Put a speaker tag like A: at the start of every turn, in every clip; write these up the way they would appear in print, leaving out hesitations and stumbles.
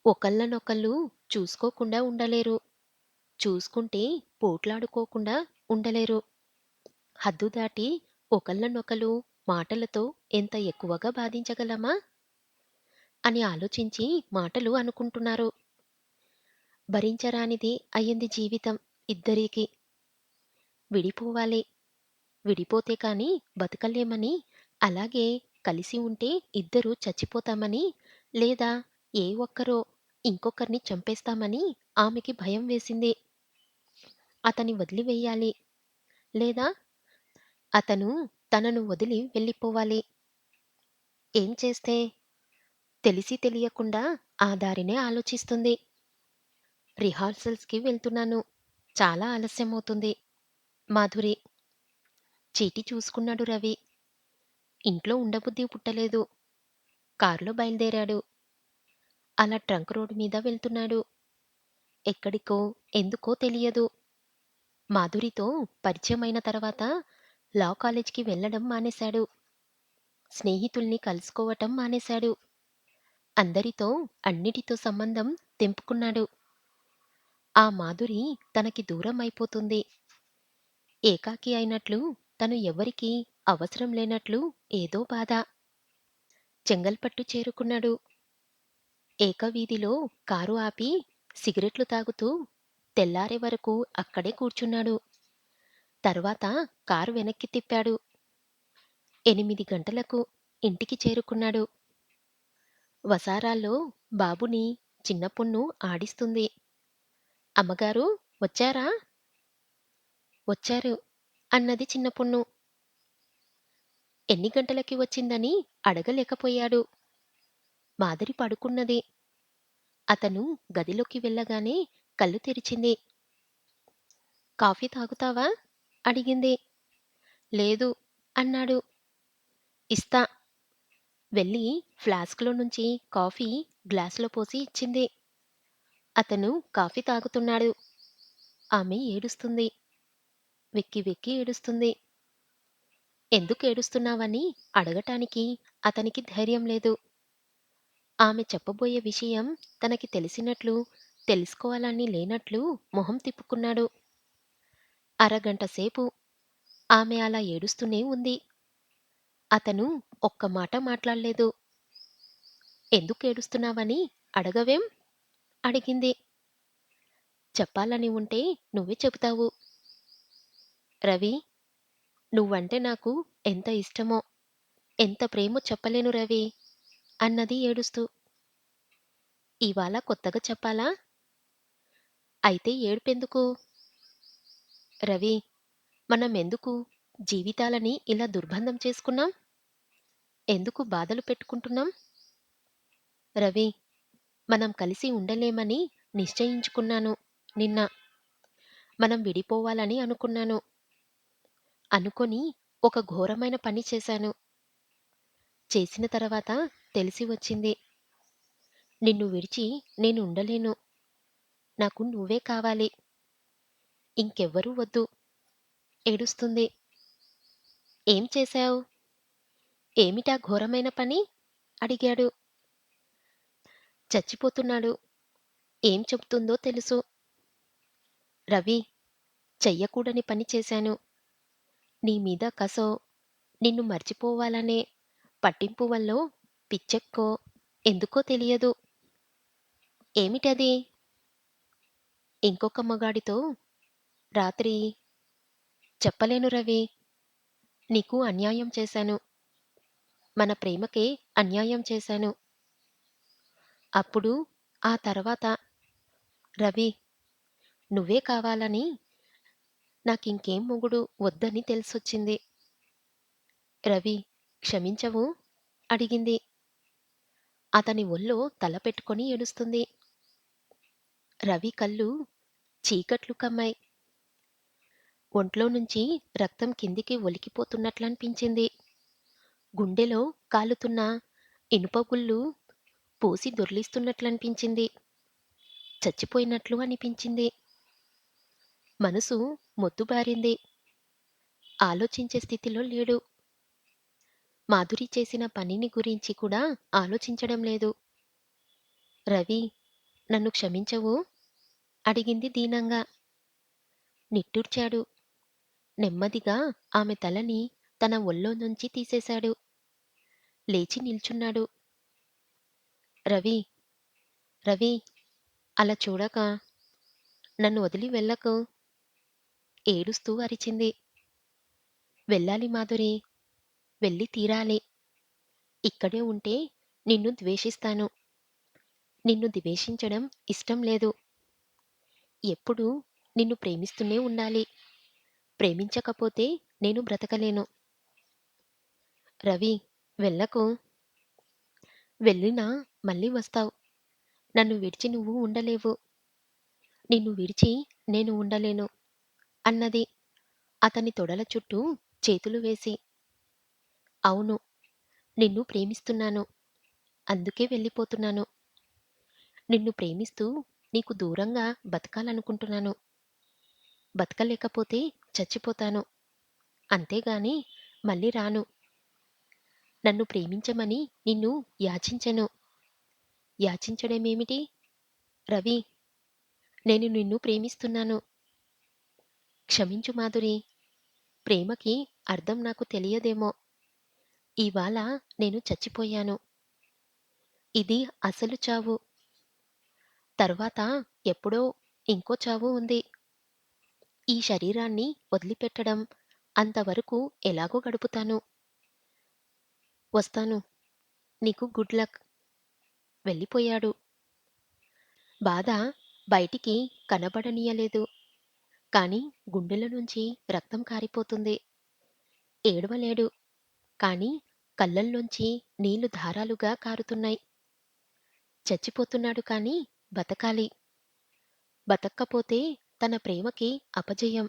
A: ఒకళ్ళనొకళ్ళు చూసుకోకుండా ఉండలేరు. చూసుకుంటే పోట్లాడుకోకుండా ఉండలేరు. హద్దు దాటి ఒకళ్ళనొకళ్ళు మాటలతో ఎంత ఎక్కువగా బాధించగలమా అని ఆలోచించి మాటలు అనుకుంటున్నారు. భరించరానిది అయ్యింది జీవితం ఇద్దరికీ. విడిపోవాలి. విడిపోతే కాని బతకలేమని, అలాగే కలిసి ఉంటే ఇద్దరూ చచ్చిపోతామని, లేదా ఏ ఒక్కరో ఇంకొకరిని చంపేస్తామని ఆమెకి భయం వేసింది. అతన్ని వదిలివేయాలి. లేదా అతను తనను వదిలి వెళ్ళిపోవాలి. ఏం చేస్తే? తెలిసి తెలియకుండా ఆ దారినే ఆలోచిస్తుంది. రిహార్సల్స్‌కి వెళ్తున్నాను. చాలా ఆలస్యమవుతుంది. మాధురి. చీటీ చూసుకున్నాడు రవి. ఇంట్లో ఉండబుద్ధి పుట్టలేదు. కారులో బయలుదేరాడు. అలా ట్రంక్ రోడ్ మీద వెళ్తున్నాడు. ఎక్కడికో, ఎందుకో తెలియదు. మాధురితో పరిచయమైన తర్వాత లా కాలేజ్‌కి వెళ్ళడం మానేశాడు. స్నేహితుల్ని కలుసుకోవటం మానేశాడు. అందరితో, అన్నిటితో సంబంధం తెంపుకున్నాడు. ఆ మాధురి తనకి దూరం అయిపోతుంది. ఏకాకి అయినట్లు, తను ఎవరికీ అవసరం లేనట్లు ఏదో బాధ. చెంగల్పట్టు చేరుకున్నాడు. ఏకవీధిలో కారు ఆపి సిగరెట్లు తాగుతూ తెల్లారే వరకు అక్కడే కూర్చున్నాడు. తర్వాత కారు వెనక్కి తిప్పాడు. 8 గంటలకు ఇంటికి చేరుకున్నాడు. వసారాల్లో బాబుని చిన్న పొన్ను ఆడిస్తుంది. అమ్మగారూ వచ్చారా? వచ్చారు అన్నది చిన్న పొన్ను. ఎన్ని గంటలకి వచ్చిందని అడగలేకపోయాడు. మాధురి పడుకున్నది. అతను గదిలోకి వెళ్ళగానే కళ్ళు తెరిచింది. కాఫీ తాగుతావా? అడిగింది. లేదు అన్నాడు. ఇస్తా. వెళ్ళి ఫ్లాస్క్‌లో నుంచి కాఫీ గ్లాసులో పోసి ఇచ్చింది. అతను కాఫీ తాగుతున్నాడు. ఆమె ఏడుస్తుంది. వెక్కి వెక్కి ఏడుస్తుంది. ఎందుకేడుస్తున్నావని అడగటానికి అతనికి ధైర్యం లేదు. ఆమె చెప్పబోయే విషయం తనకి తెలిసినట్లు, తెలుసుకోవాలని లేనట్లు మొహం తిప్పుకున్నాడు. అరగంట సేపు ఆమె అలా ఏడుస్తూనే ఉంది. అతను ఒక్క మాట మాట్లాడలేదు. ఎందుకేడుస్తున్నావని అడగవేం? అడిగింది. చెప్పాలని ఉంటే నువ్వే చెబుతావు. రవి, నువ్వంటే నాకు ఎంత ఇష్టమో, ఎంత ప్రేమో చెప్పలేను రవి అన్నది ఏడుస్తూ. ఇవాళ కొత్తగా చెప్పాలా? అయితే ఏడుపెందుకు? రవి, మనమెందుకు జీవితాలని ఇలా దుర్బంధం చేసుకున్నాం? ఎందుకు బాధలు పెట్టుకుంటున్నాం? రవి, మనం కలిసి ఉండలేమని నిశ్చయించుకున్నాను నిన్న. మనం విడిపోవాలని అనుకున్నాను. అనుకొని ఒక ఘోరమైన పని చేశాను. చేసిన తర్వాత తెలిసి వచ్చింది. నిన్ను విడిచి నేను ఉండలేను. నాకు నువ్వే కావాలి. ఇంకెవ్వరూ వద్దు. ఏడుస్తుంది. ఏం చేశావు? ఏమిటా ఘోరమైన పని? అడిగాడు. చచ్చిపోతున్నాడు. ఏం చెబుతుందో తెలుసు. రవి, చెయ్యకూడని పని చేశాను. నీ మీద కసో, నిన్ను మర్చిపోవాలనే పట్టింపు వల్లో, పిచ్చెక్కో, ఎందుకో తెలియదు. ఏమిటది? ఇంకొక మగాడితో రాత్రి. చెప్పలేను రవి. నీకు అన్యాయం చేశాను. మన ప్రేమకే అన్యాయం చేశాను. అప్పుడు ఆ తర్వాత రవి, నువ్వే కావాలని, నాకింకేం మొగుడు వద్దని తెలిసొచ్చింది. రవి, క్షమించవు? అడిగింది. అతని ఒళ్ళో తల పెట్టుకొని ఏడుస్తుంది. రవి కళ్ళు చీకట్లు కమ్మాయి. ఒంట్లో నుంచి రక్తం కిందికి ఒలికిపోతున్నట్లనిపించింది. గుండెలో కాలుతున్న ఇనుపగుళ్ళు పూసి దొర్లిస్తున్నట్లనిపించింది. చచ్చిపోయినట్లు అనిపించింది. మనసు మొద్దుబారింది. ఆలోచించే స్థితిలో లేడు. మాధురి చేసిన పనిని గురించి కూడా ఆలోచించడం లేదు. రవి, నన్ను క్షమించవు? అడిగింది దీనంగా. నిట్టూర్చాడు. నెమ్మదిగా ఆమె తలని తన ఒళ్ళో నుంచి తీసేశాడు. లేచి నిల్చున్నాడు. రవి, రవి, అలా చూడక, నన్ను వదిలి వెళ్ళకు, ఏడుస్తూ అరిచింది. వెళ్ళాలి మాధురి, వెళ్ళి తీరాలి. ఇక్కడే ఉంటే నిన్ను ద్వేషిస్తాను. నిన్ను ద్వేషించడం ఇష్టం లేదు. ఎప్పుడూ నిన్ను ప్రేమిస్తూనే ఉండాలి. ప్రేమించకపోతే నేను బ్రతకలేను. రవి, వెళ్ళకు. వెళ్ళినా మళ్ళీ వస్తావు. నన్ను విడిచి నువ్వు ఉండలేవు. నిన్ను విడిచి నేను ఉండలేను అన్నది అతని తొడల చుట్టూ చేతులు వేసి. అవును, నిన్ను ప్రేమిస్తున్నాను. అందుకే వెళ్ళిపోతున్నాను. నిన్ను ప్రేమిస్తూ నీకు దూరంగా బతకాలనుకుంటున్నాను. బతకలేకపోతే చచ్చిపోతాను. అంతేగాని మళ్ళీ రాను. నన్ను ప్రేమించమని నిన్ను యాచించను. యాచించడమేమిటి? రవి, నేను నిన్ను ప్రేమిస్తున్నాను. క్షమించు మాధురి. ప్రేమకి అర్థం నాకు తెలియదేమో. ఇవాళ నేను చచ్చిపోయాను. ఇది అసలు చావు. తర్వాత ఎప్పుడో ఇంకో చావు ఉంది. ఈ శరీరాన్ని వదిలిపెట్టడం అంతవరకు ఎలాగో గడుపుతాను. వస్తాను. నీకు గుడ్ లక్. వెళ్ళిపోయాడు. బాధ బయటికి కనబడనీయలేదు. కాని గుండెల నుంచి రక్తం కారిపోతుంది. ఏడవలేడు. కాని కళ్ళల్లోంచి నీళ్లు ధారాలుగా కారుతున్నాయి. చచ్చిపోతున్నాడు కాని బతకాలి. బతక్కపోతే తన ప్రేమకి అపజయం.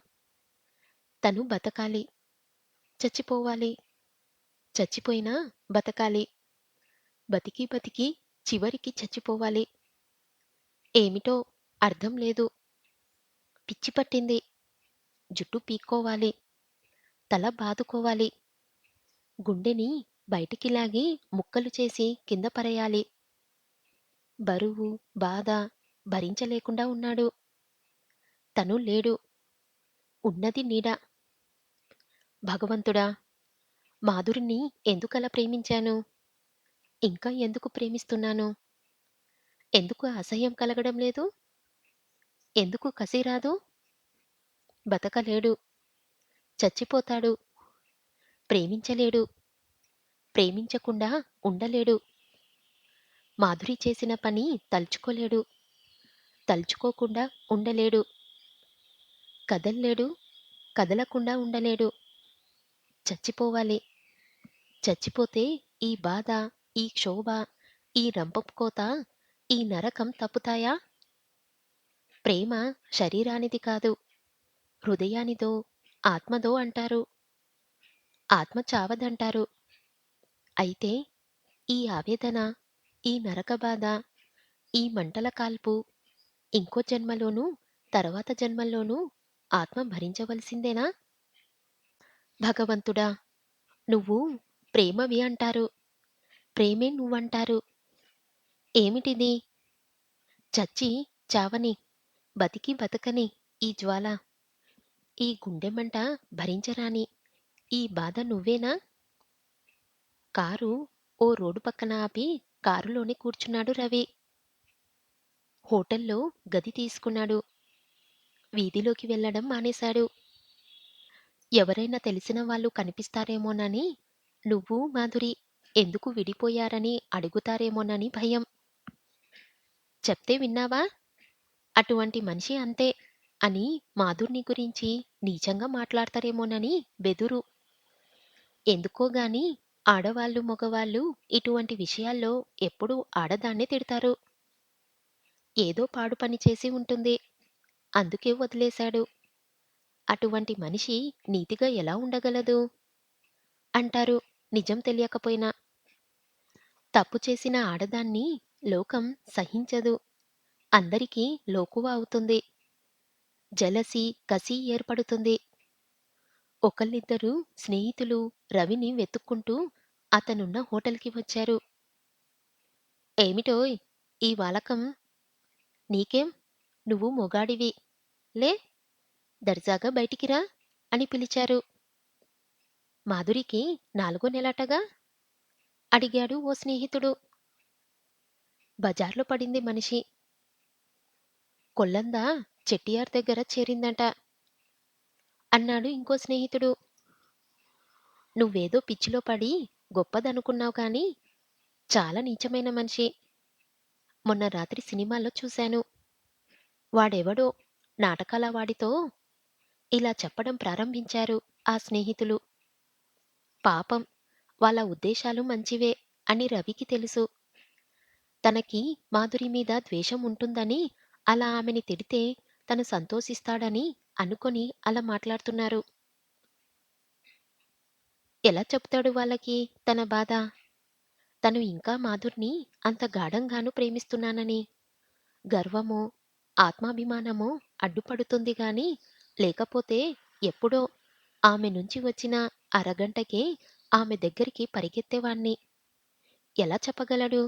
A: తను బతకాలి. చచ్చిపోవాలి. చచ్చిపోయినా బతకాలి. బతికి బతికి చివరికి చచ్చిపోవాలి. ఏమిటో అర్థం లేదు. పిచ్చి పట్టింది. జుట్టు పీక్కోవాలి. తల బాదుకోవాలి. గుండెని బయటికి లాగి ముక్కలు చేసి కింద పరేయాలి. బరువు, బాధ భరించలేకుండా ఉన్నాడు. తను లేడు. ఉన్నది నీడ. భగవంతుడా! మాధురిని ఎందుకలా ప్రేమించాను? ఇంకా ఎందుకు ప్రేమిస్తున్నాను? ఎందుకు అసహ్యం కలగడం లేదు? ఎందుకు కసి రాదు? బతకలేడు. చచ్చిపోతాడు. ప్రేమించలేడు. ప్రేమించకుండా ఉండలేడు. మాధురి చేసిన పని తలుచుకోలేడు. తలుచుకోకుండా ఉండలేడు. కదల్లేడు. కదలకుండా ఉండలేడు. చచ్చిపోవాలి. చచ్చిపోతే ఈ బాధ, ఈ క్షోభ, ఈ రంపపు కోత, ఈ నరకం తప్పుతాయా? ప్రేమ శరీరానిది కాదు. హృదయానిదో, ఆత్మదో అంటారు. ఆత్మ చావదంటారు. అయితే ఈ ఆవేదన, ఈ నరక బాధ, ఈ మంటల కాల్పు ఇంకో జన్మలోనూ, తర్వాత జన్మల్లోనూ ఆత్మ భరించవలసిందేనా? భగవంతుడా! నువ్వు ప్రేమవి అంటారు. ప్రేమే నువ్వంటారు. ఏమిటిది? చచ్చి చావని, బతికి బతకని ఈ జ్వాల, ఈ గుండెమంట భరించరాని ఈ బాధ నువ్వేనా? కారు ఓ రోడ్డు పక్కన ఆపి కారులోనే కూర్చున్నాడు రవి. హోటల్లో గది తీసుకున్నాడు. వీధిలోకి వెళ్ళడం మానేశాడు. ఎవరైనా తెలిసిన వాళ్ళు కనిపిస్తారేమోనని, నువ్వు మాధురి ఎందుకు విడిపోయారని అడుగుతారేమోనని భయం. చెప్తే విన్నావా? అటువంటి మనిషి అంతే అని మాధుర్ని గురించి నీచంగా మాట్లాడతారేమోనని బెదురు. ఎందుకోగాని ఆడవాళ్ళు మగవాళ్ళు ఇటువంటి విషయాల్లో ఎప్పుడూ ఆడదాన్నే తిడతారు. ఏదో పాడు పని చేసి ఉంటుంది. అందుకే వదిలేశాడు. అటువంటి మనిషి నీతిగా ఎలా ఉండగలదు? అంటారు నిజం తెలియకపోయినా. తప్పు చేసిన ఆడదాన్ని లోకం సహించదు. అందరికీ లోకువ అవుతుంది. జలసి, కసి ఏర్పడుతుంది. ఒకళ్ళిద్దరు స్నేహితులు రవిని వెతుక్కుంటూ అతనున్న హోటల్‌కి వచ్చారు. ఏమిటోయ్ ఈ వాలకం? నీకేం? నువ్వు మొగాడివి. లే, దర్జాగా బయటికి రా అని పిలిచారు. మాధురికి 4 నెలటగా? అడిగాడు ఓ స్నేహితుడు. బజార్లో పడింది మనిషి. కొల్లందా చెట్టియార్ దగ్గర చేరిందట అన్నాడు ఇంకో స్నేహితుడు. నువ్వేదో పిచ్చిలో పడి గొప్పదనుకున్నావు కాని చాలా నీచమైన మనిషి. మొన్న రాత్రి సినిమాలో చూశాను. వాడెవడో నాటకాల వాడితో ఇలా చెప్పడం ప్రారంభించారు ఆ స్నేహితులు. పాపం, వాళ్ళ ఉద్దేశాలు మంచివే అని రవికి తెలుసు. తనకి మాధురి మీద ద్వేషం ఉంటుందని, అలా ఆమెని తిడితే తను సంతోషిస్తాడని అనుకొని అలా మాట్లాడుతున్నారు. ఎలా చెప్తాడు వాళ్ళకి తన బాధ? తను ఇంకా మాధుర్ని అంత గాఢంగాను ప్రేమిస్తున్నానని. గర్వమో, ఆత్మాభిమానమో అడ్డుపడుతుంది గాని, లేకపోతే ఎప్పుడో ఆమె నుంచి వచ్చిన అరగంటకే ఆమె దగ్గరికి పరిగెత్తేవాణ్ణి. ఎలా చెప్పగలడు?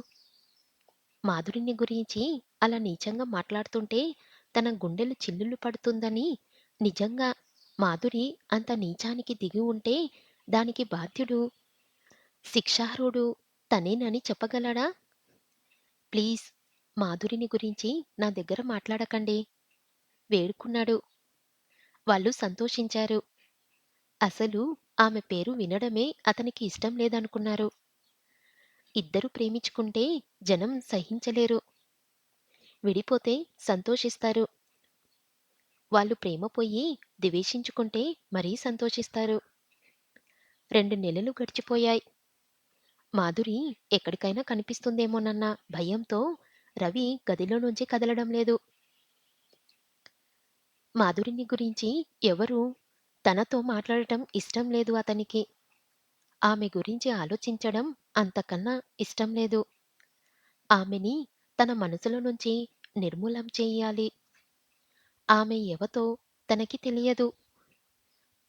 A: మాధురిని గురించి అలా నీచంగా మాట్లాడుతుంటే తన గుండెలు చిల్లులు పడుతుందని, నిజంగా మాధురి అంత నీచానికి దిగి ఉంటే దానికి బాధ్యుడు, శిక్షార్హుడు తనేనని చెప్పగలడా? ప్లీజ్, మాధురిని గురించి నా దగ్గర మాట్లాడకండి వేడుకున్నాడు. వాళ్ళు సంతోషించారు. అసలు ఆమె పేరు వినడమే అతనికి ఇష్టం లేదనుకున్నారు. ఇద్దరు ప్రేమించుకుంటే జనం సహించలేరు. విడిపోతే సంతోషిస్తారు. వాళ్ళు ప్రేమ పొయ్యి ద్వేషించుకుంటే మరీ సంతోషిస్తారు. 2 నెలలు గడిచిపోయాయి. మాధురి ఎక్కడికైనా కనిపిస్తుందేమోనన్న భయంతో రవి గదిలో నుంచి కదలడం లేదు. మాధురిని గురించి ఎవరూ తనతో మాట్లాడటం ఇష్టం లేదు అతనికి. ఆమె గురించి ఆలోచించడం అంతకన్నా ఇష్టం లేదు. ఆమెని తన మనసులో నుంచి నిర్మూలం చెయ్యాలి. ఆమె ఎవతో తనకి తెలియదు.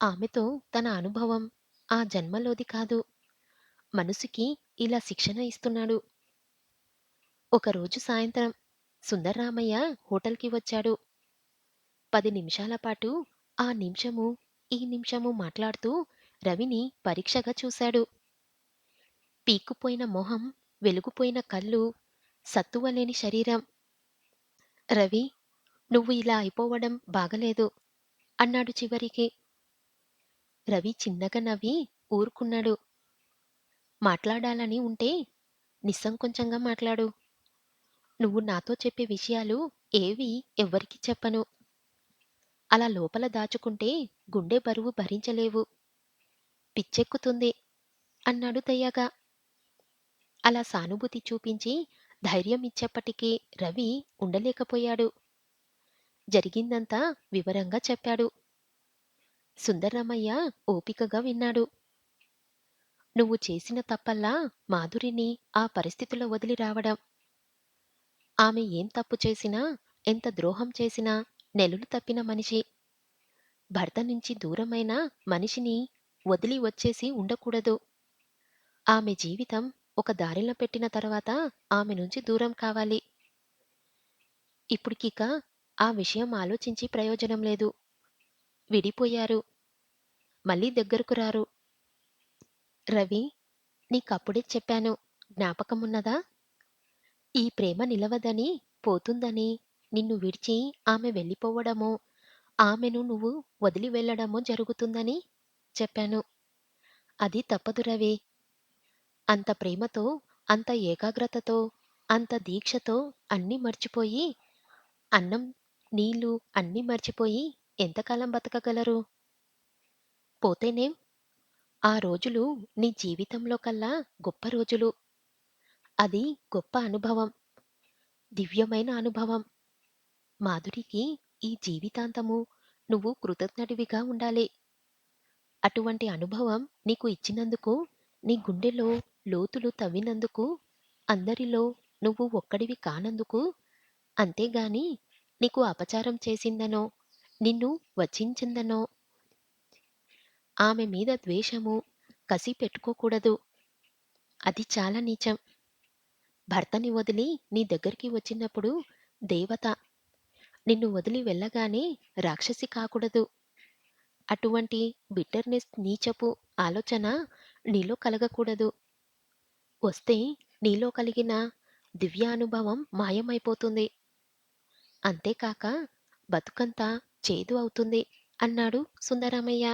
A: ఆమెతో తన అనుభవం ఆ జన్మలోది కాదు. మనసుకి ఇలా శిక్షణ ఇస్తున్నాడు. ఒకరోజు సాయంత్రం సుందర్రామయ్య హోటల్‌కి వచ్చాడు. 10 నిమిషాల పాటు ఆ నిమిషము, ఈ నిమిషము మాట్లాడుతూ రవిని పరీక్షగా చూశాడు. పీక్కుపోయిన మొహం, వెలుగుపోయిన కళ్ళు, సత్తువలేని శరీరం. రవి, నువ్వు ఇలా అయిపోవడం బాగలేదు అన్నాడు చివరికి. రవి చిన్నగా నవ్వి ఊరుకున్నాడు. మాట్లాడాలని ఉంటే నిస్సంకోచంగా మాట్లాడు. నువ్వు నాతో చెప్పే విషయాలు ఏవీ ఎవ్వరికీ చెప్పను. అలా లోపల దాచుకుంటే గుండె బరువు భరించలేవు. పిచ్చెక్కుతుంది అన్నాడు దయ్యాగా. అలా సానుభూతి చూపించి ధైర్యం ఇచ్చేప్పటికీ రవి ఉండలేకపోయాడు. జరిగిందంతా వివరంగా చెప్పాడు. సుందరరామయ్య ఓపికగా విన్నాడు. నువ్వు చేసిన తప్పల్లా మాధురిని ఆ పరిస్థితిలో వదిలి రావడం. ఆమె ఏం తప్పు చేసినా, ఎంత ద్రోహం చేసినా నెలులు తప్పిన మనిషి. భర్త నుంచి దూరమైన మనిషిని వదిలి వచ్చేసి ఉండకూడదు. ఆమె జీవితం ఒక దారిలో పెట్టిన తర్వాత ఆమె నుంచి దూరం కావాలి. ఇప్పుడికిక ఆ విషయం ఆలోచించి ప్రయోజనం లేదు. విడిపోయారు. మళ్ళీ దగ్గరకు రారు. రవి, నీకప్పుడే చెప్పాను. జ్ఞాపకమున్నదా? ఈ ప్రేమ నిలవదని, పోతుందని, నిన్ను విడిచి ఆమె వెళ్ళిపోవడమో, ఆమెను నువ్వు వదిలి వెళ్ళడమో జరుగుతుందని చెప్పాను. అది తప్పదు రవి. అంత ప్రేమతో, అంత ఏకాగ్రతతో, అంత దీక్షతో అన్నీ మర్చిపోయి, అన్నం, నీళ్ళు అన్నీ మర్చిపోయి ఎంతకాలం బతకగలరు? పోతేనేం? ఆ రోజులు నీ జీవితంలో కల్లా గొప్ప రోజులు. అది గొప్ప అనుభవం. దివ్యమైన అనుభవం. మాధురికి ఈ జీవితాంతము నువ్వు కృతజ్ఞుడివిగా ఉండాలి. అటువంటి అనుభవం నీకు ఇచ్చినందుకు, నీ గుండెలో లోతులు తవ్వినందుకు, అందరిలో నువ్వు ఒక్కడివి కానందుకు, అంతేగాని నీకు అపచారం చేసిందనో, నిన్ను వచించిందనో, ఆమె మీద ద్వేషము, కసి పెట్టుకోకూడదు. అది చాలా నీచం. భర్తని వదిలి నీ దగ్గరికి వచ్చినప్పుడు దేవత. నిన్ను వదిలి వెళ్ళగానే రాక్షసి కాకూడదు. అటువంటి బిట్టర్‌నెస్ నీచపు ఆలోచన నీలో కలగకూడదు. వస్తే నీలో కలిగిన దివ్యానుభవం మాయమైపోతుంది. అంతేకాక బతుకంతా చేదు అవుతుంది అన్నాడు సుందరమయ్య.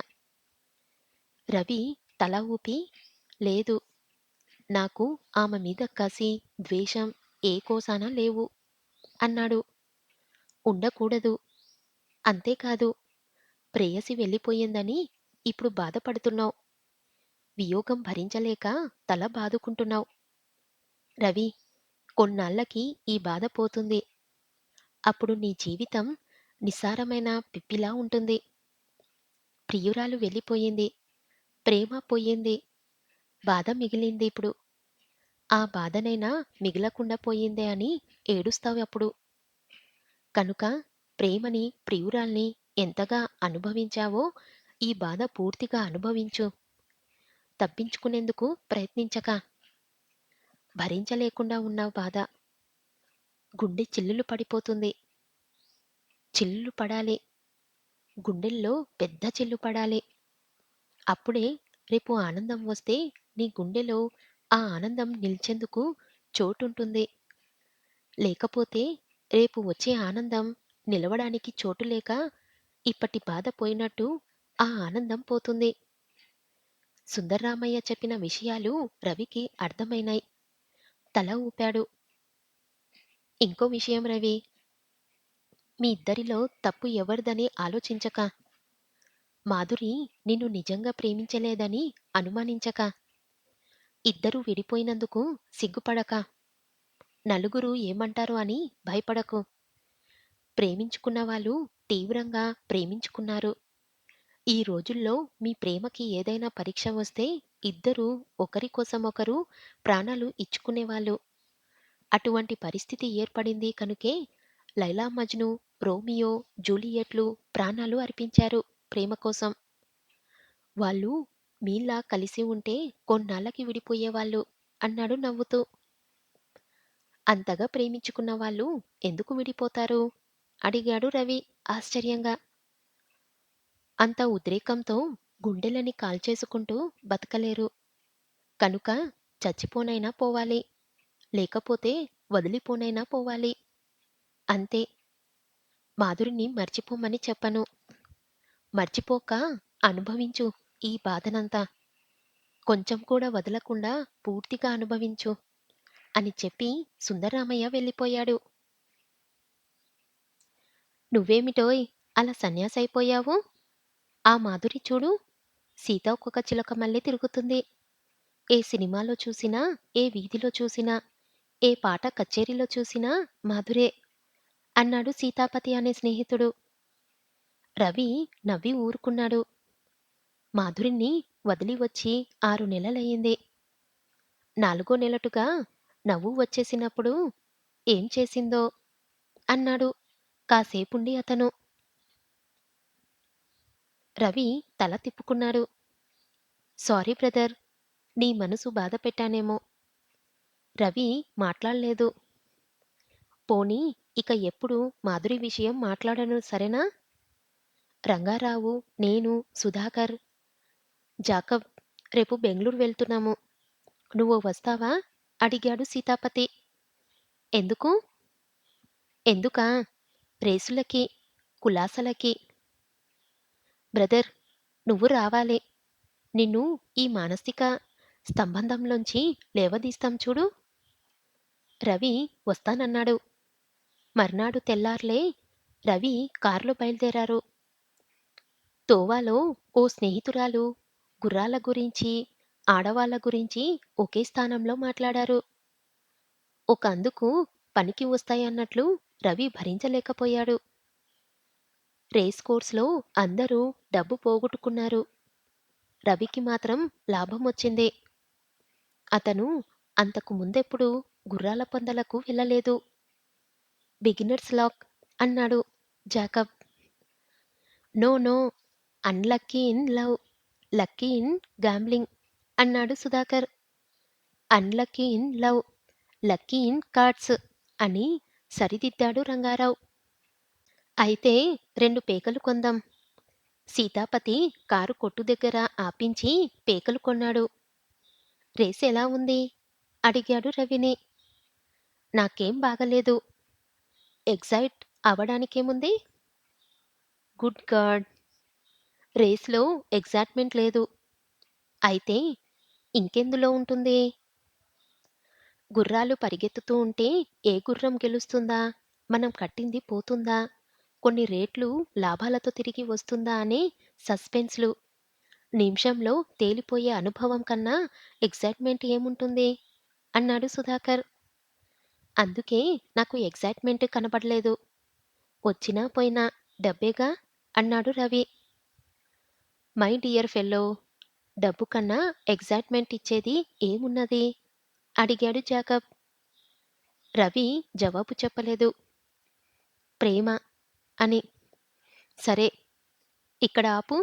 A: రవి తల ఊపి, లేదు, నాకు ఆమె మీద కసి, ద్వేషం ఏ కోశాన లేవు అన్నాడు. ఉండకూడదు. అంతేకాదు, ప్రేయసి వెళ్ళిపోయిందని ఇప్పుడు బాధపడుతున్నావు. వియోగం భరించలేక తల బాదుకుంటున్నావు. రవి, కొన్నాళ్ళకి ఈ బాధ పోతుంది. అప్పుడు నీ జీవితం నిస్సారమైన పిప్పిలా ఉంటుంది. ప్రియురాలు వెళ్ళిపోయింది. ప్రేమ పోయింది. బాధ మిగిలింది ఇప్పుడు. ఆ బాధనైనా మిగలకుండా పోయిందే అని ఏడుస్తావప్పుడు. కనుక ప్రేమని, ప్రియురాల్ని ఎంతగా అనుభవించావో ఈ బాధ పూర్తిగా అనుభవించు. తప్పించుకునేందుకు ప్రయత్నించక. భరించలేకుండా ఉన్న బాధ. గుండె చిల్లులు పడిపోతుంది. చిల్లులు పడాలి. గుండెల్లో పెద్ద చిల్లు పడాలి. అప్పుడే రేపు ఆనందం వస్తే నీ గుండెలో ఆ ఆనందం నిలిచేందుకు చోటుంటుంది. లేకపోతే రేపు వచ్చే ఆనందం నిలవడానికి చోటు లేక ఇప్పటి బాధ పోయినట్టు ఆ ఆనందం పోతుంది. సుందర్రామయ్య చెప్పిన విషయాలు రవికి అర్థమైనాయి. తల ఊపాడు. ఇంకో విషయం రవి, మీ ఇద్దరిలో తప్పు ఎవరిదని ఆలోచించక, మాధురి నిన్ను నిజంగా ప్రేమించలేదని అనుమానించక, ఇద్దరూ విడిపోయినందుకు సిగ్గుపడక, నలుగురు ఏమంటారో అని భయపడకు. ప్రేమించుకున్న వాళ్ళు తీవ్రంగా ప్రేమించుకున్నారు. ఈ రోజుల్లో మీ ప్రేమకి ఏదైనా పరీక్ష వస్తే ఇద్దరూ ఒకరి కోసం ఒకరు ప్రాణాలు ఇచ్చుకునేవాళ్ళు. అటువంటి పరిస్థితి ఏర్పడింది కనుకే లైలా మజ్ను, రోమియో, జూలియట్లు ప్రాణాలు అర్పించారు ప్రేమ కోసం. వాళ్ళు మీలా కలిసి ఉంటే కొన్నాళ్ళకి విడిపోయేవాళ్ళు అన్నాడు నవ్వుతూ. అంతగా ప్రేమించుకున్న వాళ్ళు ఎందుకు విడిపోతారు అడిగాడు రవి ఆశ్చర్యంగా. అంత ఉద్రేకంతో గుండెలని కాల్చేసుకుంటూ బతకలేరు. కనుక చచ్చిపోనైనా పోవాలి. లేకపోతే వదిలిపోనైనా పోవాలి. అంతే. మాధురిని మర్చిపోమని చెప్పను. మర్చిపోక అనుభవించు ఈ బాధనంతా. కొంచెం కూడా వదలకుండా పూర్తిగా అనుభవించు అని చెప్పి సుందరరామయ్య వెళ్ళిపోయాడు. నువ్వేమిటోయ్ అలా సన్యాసైపోయావు? ఆ మాధురి చూడు, సీతాకొక చిలక మళ్ళీ తిరుగుతుంది. ఏ సినిమాలో చూసినా, ఏ వీధిలో చూసినా, ఏ పాట కచేరీలో చూసినా మాధురే అన్నాడు సీతాపతి అనే స్నేహితుడు. రవి నవ్వి ఊరుకున్నాడు. మాధురిని వదిలి వచ్చి 6 నెలలయింది. 4 నెలటుగా నవ్వు వచ్చేసినప్పుడు ఏం చేసిందో అన్నాడు కాసేపుండి అతను. రవి తల తిప్పుకున్నాడు. సారీ బ్రదర్, నీ మనసు బాధ పెట్టానేమో. రవి మాట్లాడలేదు. పోనీ ఇక ఎప్పుడు మాధురి విషయం మాట్లాడను సరేనా? రంగారావు, నేను, సుధాకర్, జాకబ్ రేపు బెంగుళూరు వెళ్తున్నాము. నువ్వు వస్తావా అడిగాడు సీతాపతి. ఎందుకు? ఎందుకా? రేసులకి, కులాసలకి. బ్రదర్, నువ్వు రావాలి. నిన్ను ఈ మానసిక స్తంభందంలోంచి లేవదీస్తాం చూడు. రవి వస్తానన్నాడు. మర్నాడు తెల్లార్లే రవి కారులో బయలుదేరారు. తోవాలో ఓ స్నేహితురాలు గుర్రాల గురించి, ఆడవాళ్ళ గురించి ఒకే స్థానంలో మాట్లాడారు. ఒక అందుకు పనికి వస్తాయన్నట్లు రవి భరించలేకపోయాడు. రేస్ కోర్స్‌లో అందరూ డబ్బు పోగొట్టుకున్నారు. రవికి మాత్రం లాభమొచ్చింది. అతను అంతకు ముందెప్పుడూ గుర్రాల పందాలకు వెళ్ళలేదు. బిగినర్స్ లక్ అన్నాడు Jacob. No no, unlucky in love, lucky in gambling అన్నాడు Sudhakar. Unlucky in love, lucky in cards అని సరిదిద్దాడు రంగారావు. అయితే 2 పేకలు కొందాం. సీతాపతి కారు కొట్టు దగ్గర ఆపించి పేకలు కొన్నాడు. రేసెలా ఉంది? అడిగాడు రవిని. నాకేం బాగాలేదు. ఎగ్జైట్ అవ్వడానికేముంది? Good god! రేస్‌లో ఎగ్జైట్‌మెంట్ లేదు. అయితే ఇంకెందులో ఉంటుంది? గుర్రాలు పరిగెత్తుతూ ఉంటే ఏ గుర్రం గెలుస్తుందా? మనం కట్టింది పోతుందా? కొన్ని రేట్లు లాభాలతో తిరిగి వస్తుందా అనే సస్పెన్స్‌లు. నిమిషంలో తేలిపోయే అనుభవం కన్నా ఎగ్జైట్‌మెంట్ ఏముంటుంది? అన్నాడు సుధాకర్. అందుకే నాకు ఎగ్జైట్‌మెంట్ కనపడలేదు. వచ్చినా పోయినా డబ్బేగా అన్నాడు రవి. మై డియర్ ఫెల్లో, డబ్బు కన్నా ఎగ్జైట్‌మెంట్ ఇచ్చేది ఏమున్నది? అడిగాడు జాకబ్. రవి జవాబు చెప్పలేదు. ప్రేమ అని. సరే, ఇక్కడ ఆపు.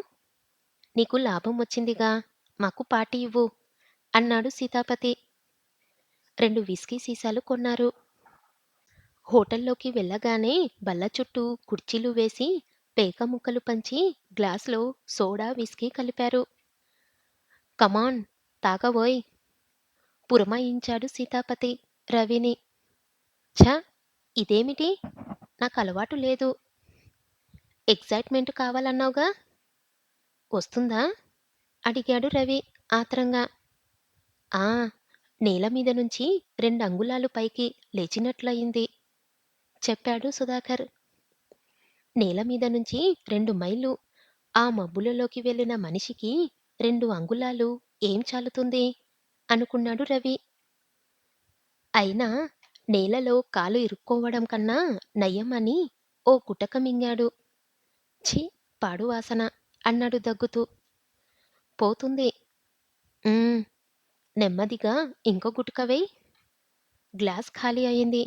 A: నీకు లాభం వచ్చిందిగా, మాకు పార్టీ ఇవ్వు అన్నాడు సీతాపతి. 2 విస్కీ సీసాలు కొన్నారు. హోటల్లోకి వెళ్ళగానే బల్ల చుట్టూ కుర్చీలు వేసి పేక ముక్కలు పంచి గ్లాసులో సోడా విస్కీ కలిపారు. కమాన్ తాగబోయ్ పురమాయించాడు సీతాపతి రవిని. ఛ! ఇదేమిటి? నాకలవాటు లేదు. ఎగ్జైట్‌మెంట్ కావాలన్నావుగా? వస్తుందా? అడిగాడు రవి ఆత్రంగా. ఆ! నేల మీద నుంచి 2 అంగుళాలు పైకి లేచినట్లయింది చెప్పాడు సుధాకర్. నేల మీద నుంచి 2 మైళ్ళు ఆ మబ్బులలోకి వెళ్ళిన మనిషికి 2 అంగుళాలు ఏం చాలుతుంది? అనుకున్నాడు రవి. అయినా నేలలో కాలు ఇరుక్కోవడం కన్నా నయం అని ఓ గుటక మింగాడు. ఛీ! పాడు వాసన అన్నాడు దగ్గుతూ. పోతుంది. హ్మ్. నెమ్మదిగా ఇంకో గుటక వెయ్. గ్లాస్ ఖాళీ అయింది.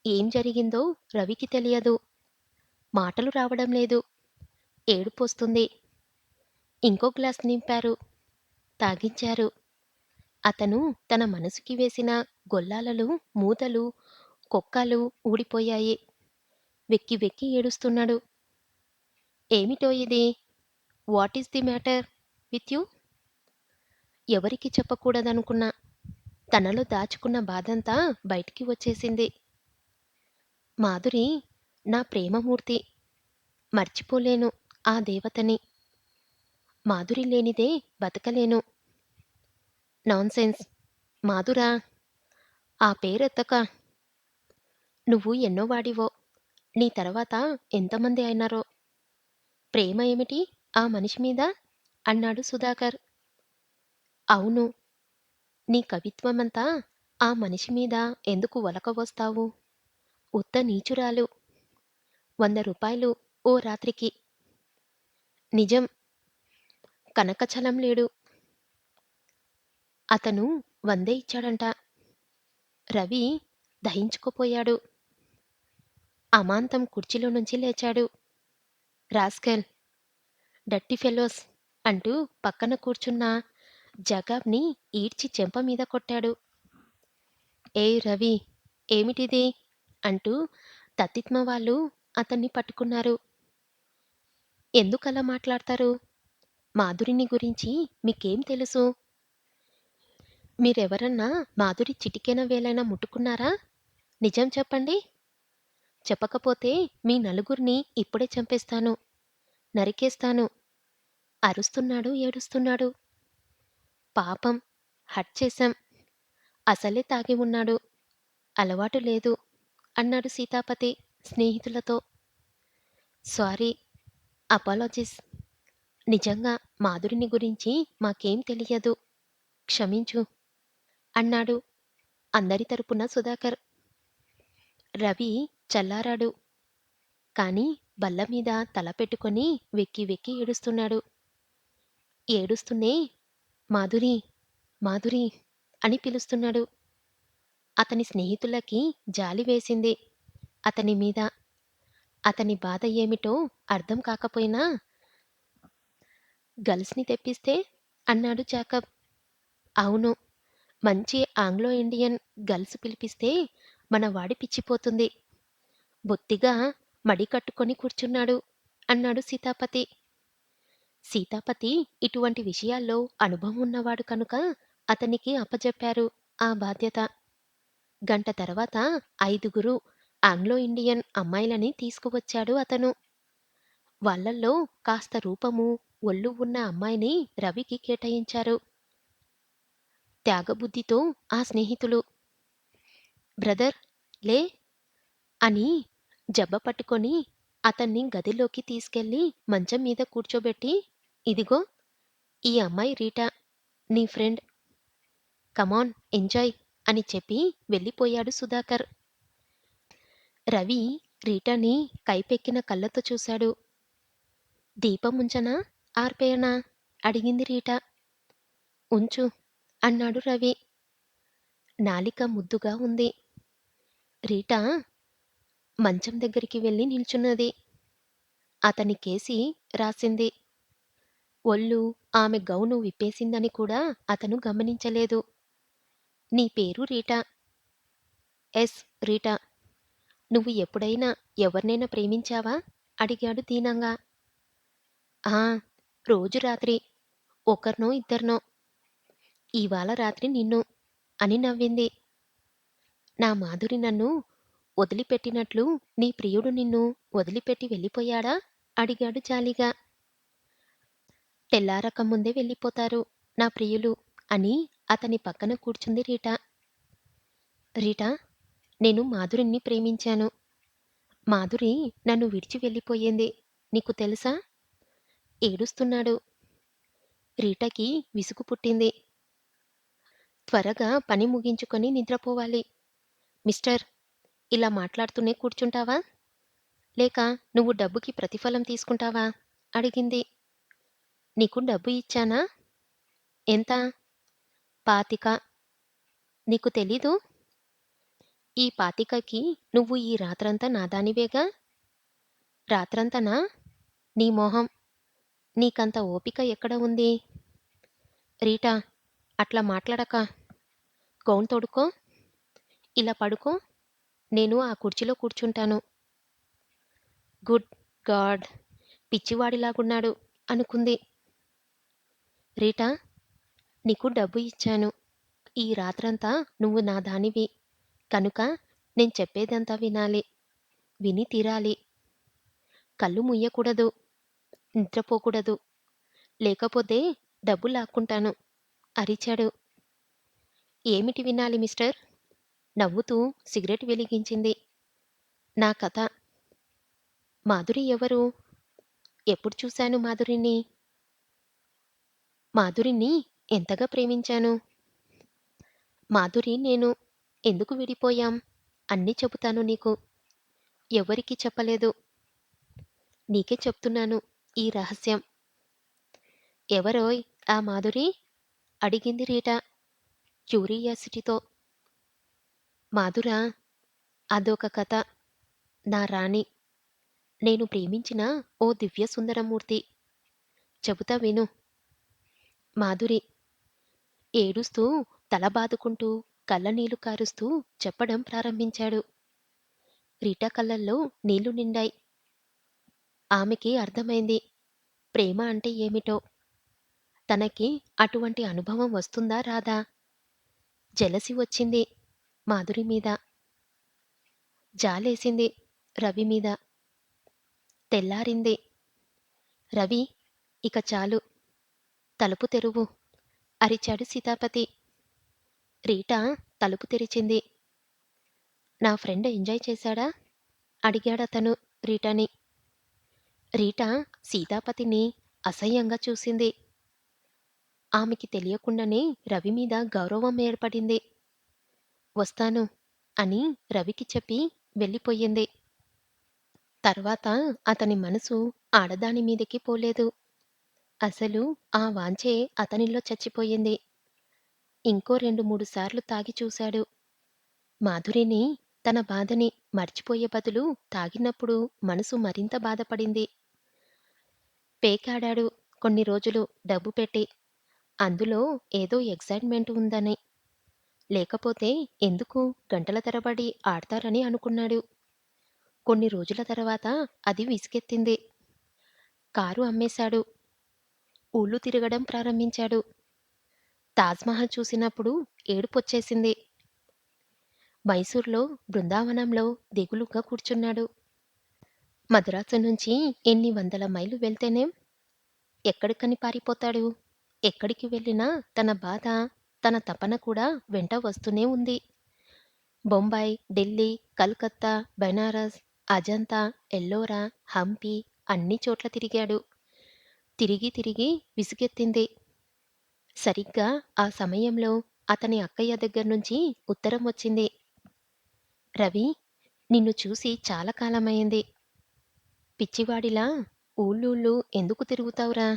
A: ఏం జరిగిందో రవికి తెలియదు. మాటలు రావడం లేదు. ఏడుపొస్తుంది. ఇంకో గ్లాస్ నింపారు. తాగించారు. అతను తన మనసుకి వేసిన గొల్లాలలు, మూతలు, కొక్కాలు ఊడిపోయాయి. వెక్కి వెక్కి ఏడుస్తున్నాడు. ఏమిటో ఇది? What is the matter with you? ఎవరికీ చెప్పకూడదనుకున్నా. తనలో దాచుకున్న బాధంతా బయటికి వచ్చేసింది. మాధురి నా ప్రేమమూర్తి. మర్చిపోలేను ఆ దేవతని. మాధురి లేనిదే బతకలేను. నాన్‌సెన్స్. మాధురా! ఆ పేరెత్తక. నువ్వు ఎన్నో వాడివో. నీ తర్వాత ఎంతమంది అయినారో. ప్రేమ ఏమిటి ఆ మనిషి మీద? అన్నాడు సుధాకర్. అవును. నీ కవిత్వమంతా ఆ మనిషి మీద ఎందుకు ఒలకబోస్తావు? ఉత్త నీచురాలు. 100 ఓ రాత్రికి. నిజం. కనకచలం లేడు. అతను 100 ఇచ్చాడంట. రవి దహించుకుపోయాడు. అమాంతం కుర్చీలో నుంచి లేచాడు. రాస్కెల్! Dirty fellows! అంటూ పక్కన కూర్చున్న జగాబ్‌ని ఈడ్చి చెంప మీద కొట్టాడు. ఏయ్ రవి! ఏమిటిది? అంటూ తత్తిత్మ వాళ్ళు అతన్ని పట్టుకున్నారు. ఎందుకలా మాట్లాడతారు? మాధురిని గురించి మీకేం తెలుసు? మీరెవరన్నా మాధురి చిటికెన వేలైనా ముట్టుకున్నారా? నిజం చెప్పండి. చెప్పకపోతే మీ నలుగురిని ఇప్పుడే చంపేస్తాను. నరికేస్తాను. అరుస్తున్నాడు, ఏడుస్తున్నాడు. పాపం! హర్ట్ చేశాం. అసలే తాగి ఉన్నాడు. అలవాటు లేదు అన్నాడు సీతాపతి స్నేహితులతో. సారీ. అపాలజీస్. నిజంగా మాధురిని గురించి మాకేం తెలియదు. క్షమించు అన్నాడు అందరి తరపున సుధాకర్. రవి చల్లారాడు. కాని బల్లమీద తల పెట్టుకొని వెక్కి వెక్కి ఏడుస్తున్నాడు. ఏడుస్తూనే మాధురీ! మాధురీ! అని పిలుస్తున్నాడు. అతని స్నేహితులకి జాలి వేసింది అతని మీద. అతని బాధ ఏమిటో అర్థం కాకపోయినా గర్ల్స్‌ని తెప్పిస్తే? అన్నాడు జాకబ్. అవును. మంచి ఆంగ్లో ఇండియన్ గర్ల్స్ పిలిపిస్తే మన వాడి పిచ్చిపోతుంది. బొత్తిగా మడి కట్టుకొని కూర్చున్నాడు అన్నాడు సీతాపతి. సీతాపతి ఇటువంటి విషయాల్లో అనుభవం ఉన్నవాడు కనుక అతనికి అప్పజెప్పారు ఆ బాధ్యత. గంట తర్వాత 5గురు ఆంగ్లో ఇండియన్ అమ్మాయిలని తీసుకువచ్చాడు అతను. వాళ్ళల్లో కాస్త రూపము, ఒళ్ళు ఉన్న అమ్మాయిని రవికి కేటాయించారు. త్యాగబుద్ధితో ఆ స్నేహితులు బ్రదర్ లే అని జబ్బ పట్టుకొని అతన్ని గదిలోకి తీసుకెళ్లి మంచం మీద కూర్చోబెట్టి, ఇదిగో ఈ అమ్మాయి రీటా, నీ ఫ్రెండ్. కమాన్ ఎంజాయ్ అని చెప్పి వెళ్ళిపోయాడు సుధాకర్. రవి రీటాని కైపెక్కిన కళ్ళతో చూశాడు. దీపముంచనా ఆర్పేయనా అడిగింది రీటా. ఉంచు అన్నాడు రవి. నాలిక ముద్దుగా ఉంది. రీటా మంచం దగ్గరికి వెళ్ళి నిల్చున్నది. అతని కేసి రాసింది. ఒళ్ళు ఆమె గౌను విప్పేసిందని కూడా అతను గమనించలేదు. నీ పేరు రీటా. Yes Rita. నువ్వు ఎప్పుడైనా ఎవరినైనా ప్రేమించావా అడిగాడు దీనంగా. ఆ రోజు రాత్రి ఒకర్నో ఇద్దర్నో. ఇవాళ రాత్రి నిన్ను అని నవ్వింది. నా మాధురి నన్ను వదిలిపెట్టినట్లు నీ ప్రియుడు నిన్ను వదిలిపెట్టి వెళ్ళిపోయాడా అడిగాడు జాలిగా. తెల్లారకముందే వెళ్ళిపోతారు నా ప్రియులు అని అతని పక్కన కూర్చుంది రీటా. రీటా, నేను మాధురిని ప్రేమించాను. మాధురి నన్ను విడిచి వెళ్ళిపోయింది. నీకు తెలుసా? ఏడుస్తున్నాడు. రీటాకి విసుగు పుట్టింది. త్వరగా పని ముగించుకొని నిద్రపోవాలి. మిస్టర్, ఇలా మాట్లాడుతూనే కూర్చుంటావా? లేక నువ్వు డబ్బుకి ప్రతిఫలం తీసుకుంటావా అడిగింది. నీకు డబ్బు ఇచ్చానా? ఎంత? 25. నీకు తెలీదు? ఈ 25కి నువ్వు ఈ రాత్రంతా నాదానివేగా. రాత్రంతనా? నీ మొహం. నీకంత ఓపిక ఎక్కడ ఉంది? రీటా, అట్లా మాట్లాడక. గౌన్ తోడుకో. ఇలా పడుకో. నేను ఆ కుర్చీలో కూర్చుంటాను. గుడ్ గాడ్, పిచ్చివాడిలాగున్నాడు అనుకుంది. రీటా, నీకు డబ్బు ఇచ్చాను. ఈ రాత్రంతా నువ్వు నా దానివి కనుక నేను చెప్పేదంతా వినాలి. విని తీరాలి. కళ్ళు ముయ్యకూడదు. నిద్రపోకూడదు. లేకపోతే డబ్బు లాక్కుంటాను అరిచాడు. ఏమిటి వినాలి మిస్టర్? నవ్వుతూ సిగరెట్ వెలిగించింది. నా కథ. మాధురి ఎవరు? ఎప్పుడు చూశాను మాధురిని? మాధురిని ఎంతగా ప్రేమించాను? మాధురి నేను ఎందుకు విడిపోయాం అన్నీ చెబుతాను నీకు. ఎవరికీ చెప్పలేదు. నీకే చెప్తున్నాను ఈ రహస్యం. ఎవరోయ్ ఆ మాధురి అడిగింది రీటా క్యూరియాసిటీతో. మాధురా, అదొక కథ. నా రాణి. నేను ప్రేమించిన ఓ దివ్య సుందరమూర్తి. చెబుతా విను. మాధురి ఏడుస్తూ తల బాదుకుంటూ కళ్ళనీళ్లు కారుస్తూ చెప్పడం ప్రారంభించాడు. రీటా కళ్ళల్లో నీళ్లు నిండాయి. ఆమెకి అర్థమైంది ప్రేమ అంటే ఏమిటో. తనకి అటువంటి అనుభవం వస్తుందా రాదా? జెలసి వచ్చింది మాధురి మీద. జాలేసింది రవి మీద. తెల్లారింది. రవి, ఇక చాలు. తలుపు తెరువు అరిచాడు సీతాపతి. రీటా తలుపు తెరిచింది. నా ఫ్రెండ్ ఎంజాయ్ చేశాడా అడిగాడతను రీటాని. రీటా సీతాపతిని అసహ్యంగా చూసింది. ఆమెకి తెలియకుండానే రవి మీద గౌరవం ఏర్పడింది. వస్తాను అని రవికి చెప్పి వెళ్ళిపోయింది. తర్వాత అతని మనసు ఆడదాని మీదకి పోలేదు. అసలు ఆ వాంఛే అతనిలో చచ్చిపోయింది. ఇంకో 2, 3 సార్లు తాగి చూశాడు. మాధురిని, తన బాధని మర్చిపోయే బదులు తాగినప్పుడు మనసు మరింత బాధపడింది. పేకాడాడు కొన్ని రోజులు డబ్బు పెట్టి. అందులో ఏదో ఎగ్జైట్‌మెంట్ ఉందని. లేకపోతే ఎందుకు గంటల తరబడి ఆడతారని అనుకున్నాడు. కొన్ని రోజుల తర్వాత అది విసుగెత్తింది. కారు అమ్మేశాడు. ఊళ్ళు తిరగడం ప్రారంభించాడు. తాజ్‌మహల్ చూసినప్పుడు ఏడుపొచ్చేసింది. మైసూర్‌లో బృందావనంలో దిగులుగా కూర్చున్నాడు. మద్రాసు నుంచి ఎన్ని వందల మైళ్ళు వెళ్తేనేం ఎక్కడికని పారిపోతాడు? ఎక్కడికి వెళ్ళినా తన బాధ, తన తపన కూడా వెంట వస్తూనే ఉంది. బొంబాయి, ఢిల్లీ, కలకత్తా, బెనారస్, అజంతా, ఎల్లోరా, హంపి అన్ని చోట్ల తిరిగాడు. తిరిగి తిరిగి విసుగెత్తింది. సరిగ్గా ఆ సమయంలో అతని అక్కయ్య దగ్గర్నుంచి ఉత్తరం వచ్చింది. రవి, నిన్ను చూసి చాలా కాలమయింది. పిచ్చివాడిలా ఊళ్ళూళ్ళు ఎందుకు తిరుగుతావురా?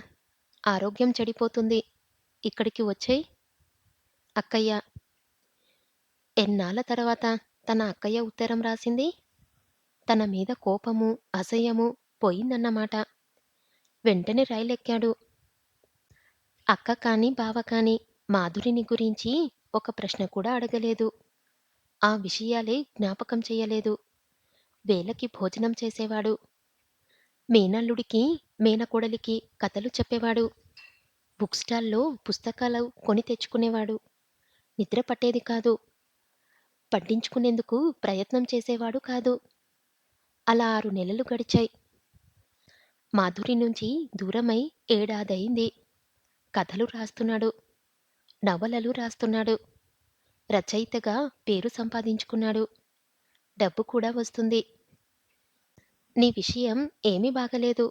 A: ఆరోగ్యం చెడిపోతుంది. ఇక్కడికి వచ్చెయ్. అక్కయ్య. ఎన్నాళ్ళ తర్వాత తన అక్కయ్య ఉత్తరం రాసింది? తన మీద కోపము, అసహ్యము పోయిందన్నమాట. వెంటనే రైలెక్కాడు. అక్క కానీ, బావ కానీ మాధురిని గురించి ఒక ప్రశ్న కూడా అడగలేదు. ఆ విషయాలే జ్ఞాపకం చెయ్యలేదు. వేళకి భోజనం చేసేవాడు. మేనల్లుడికి, మేనకోడలికి కథలు చెప్పేవాడు. బుక్ స్టాల్‌లో పుస్తకాలు కొని తెచ్చుకునేవాడు. నిద్ర పట్టేది కాదు. పట్టించుకునేందుకు ప్రయత్నం చేసేవాడు కాదు. అలా 6 నెలలు గడిచాయి. మాధురి నుంచి దూరమై ఏడాదయింది. కథలు రాస్తున్నాడు. నవలలు రాస్తున్నాడు. రచయితగా పేరు సంపాదించుకున్నాడు. డబ్బు కూడా వస్తుంది. నీ విషయం ఏమీ బాగాలేదు